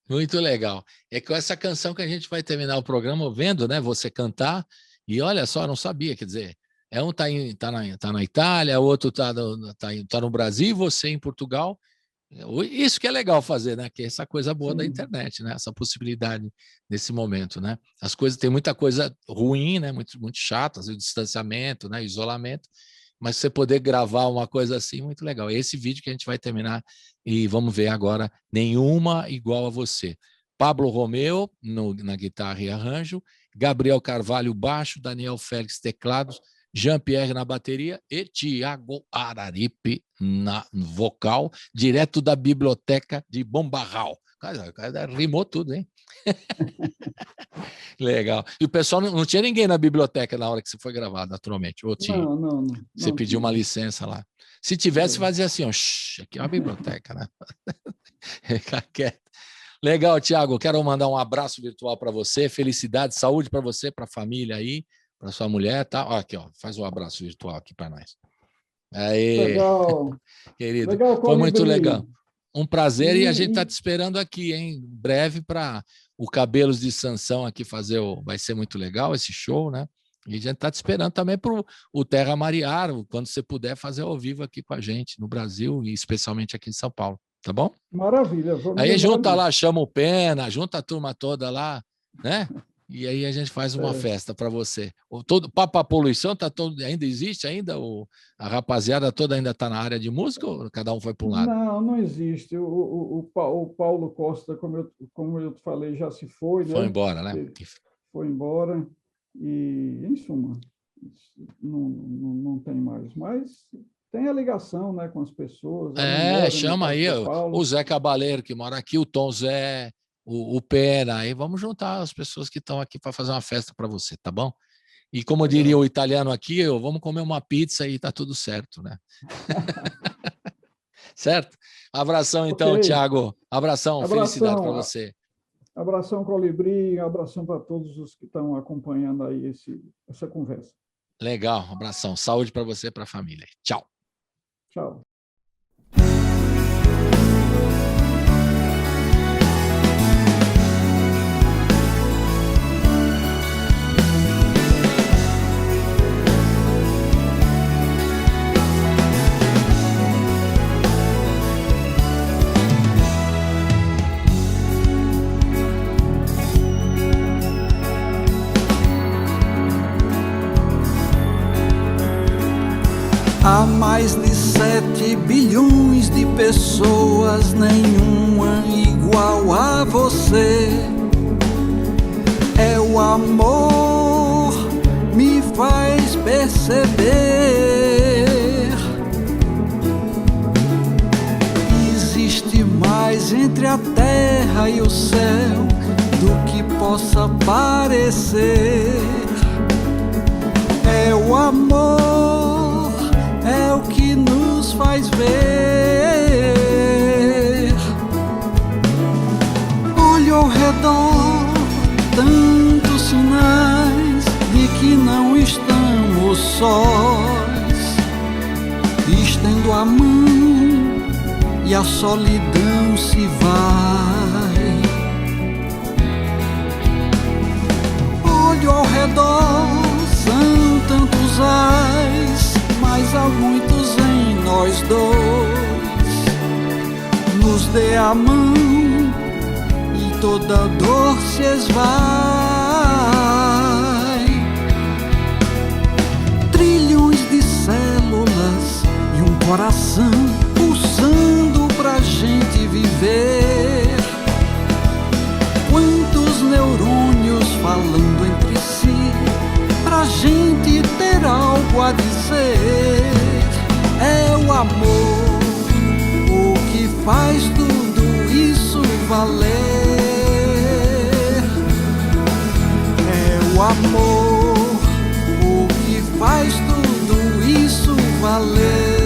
Muito legal. É com essa canção que a gente vai terminar o programa vendo, né, você cantar, e olha só, não sabia, quer dizer, um tá na Itália, o outro tá no Brasil, e você em Portugal. Isso que é legal fazer, né? Que é essa coisa boa da internet, né? Essa possibilidade nesse momento, né? As coisas, tem muita coisa ruim, né? Muito chata, o distanciamento, né? Isolamento, mas você poder gravar uma coisa assim, muito legal. Esse vídeo que a gente vai terminar e vamos ver agora, Nenhuma Igual a Você. Pablo Romeu na guitarra e arranjo, Gabriel Carvalho baixo, Daniel Félix teclados, Jean-Pierre na bateria e Tiago Araripe na vocal, direto da biblioteca de Bombarral. Cara, rimou tudo, hein? Legal. E o pessoal não tinha ninguém na biblioteca na hora que você foi gravado, naturalmente. Ou tinha? Não. Você pediu uma licença lá. Se tivesse, fazia assim, ó, aqui é uma biblioteca, né? Fica quieto. Legal, Tiago. Quero mandar um abraço virtual para você. Felicidade, saúde para você, para a família aí, para sua mulher, tá? Ó, aqui, ó, faz um abraço virtual aqui para nós. Aí, legal. Querido, legal, foi muito legal. Um prazer e a gente está te esperando aqui, hein? Em breve para o Cabelos de Sansão aqui fazer vai ser muito legal esse show, né? E a gente está te esperando também para o Terra Mariar, quando você puder fazer ao vivo aqui com a gente no Brasil e especialmente aqui em São Paulo, tá bom? Maravilha. Aí junta lá, chama o Pena, junta a turma toda lá, né? E aí a gente faz uma festa para você. Papa Poluição ainda existe ainda? A rapaziada toda ainda está na área de música ou cada um foi para um lado? Não existe. O Paulo Costa, como eu falei, já se foi. Foi embora, né? Foi embora. E, em suma, não tem mais. Mas tem a ligação, né, com as pessoas. Chama aí o Zé Cabaleiro, que mora aqui, o Tom Zé, o Pena, aí vamos juntar as pessoas que estão aqui para fazer uma festa para você, tá bom? E como diria o italiano aqui, vamos comer uma pizza e tá tudo certo, né? Certo? Abração então, Tiago. Abração, felicidade para você. Abração, Colibri, abração para todos os que estão acompanhando aí essa conversa. Legal, abração. Saúde para você e para a família. Tchau. Tchau. Há mais de 7 bilhões de pessoas, nenhuma igual a você. É o amor me faz perceber. Existe mais entre a terra e o céu do que possa parecer. É o amor, é o que nos faz ver. Olho ao redor, tantos sinais de que não estamos sós. Estendo a mão e a solidão se vai. Olho ao redor, são tantos ais, mas há muitos em nós dois. Nos dê a mão e toda dor se esvai. Trilhões de células e um coração pulsando pra gente viver. Quantos neurônios falando entre si pra gente ter algo a dizer. É o amor o que faz tudo isso valer. É o amor, o que faz tudo isso valer.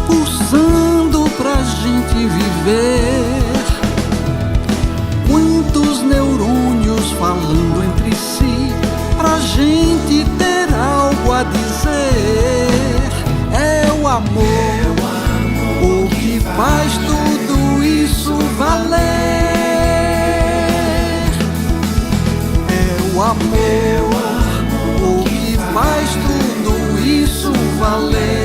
Pulsando pra gente viver, quantos neurônios falando entre si, pra gente ter algo a dizer. É o amor, o que faz tudo isso valer. É o amor, o que faz tudo isso valer.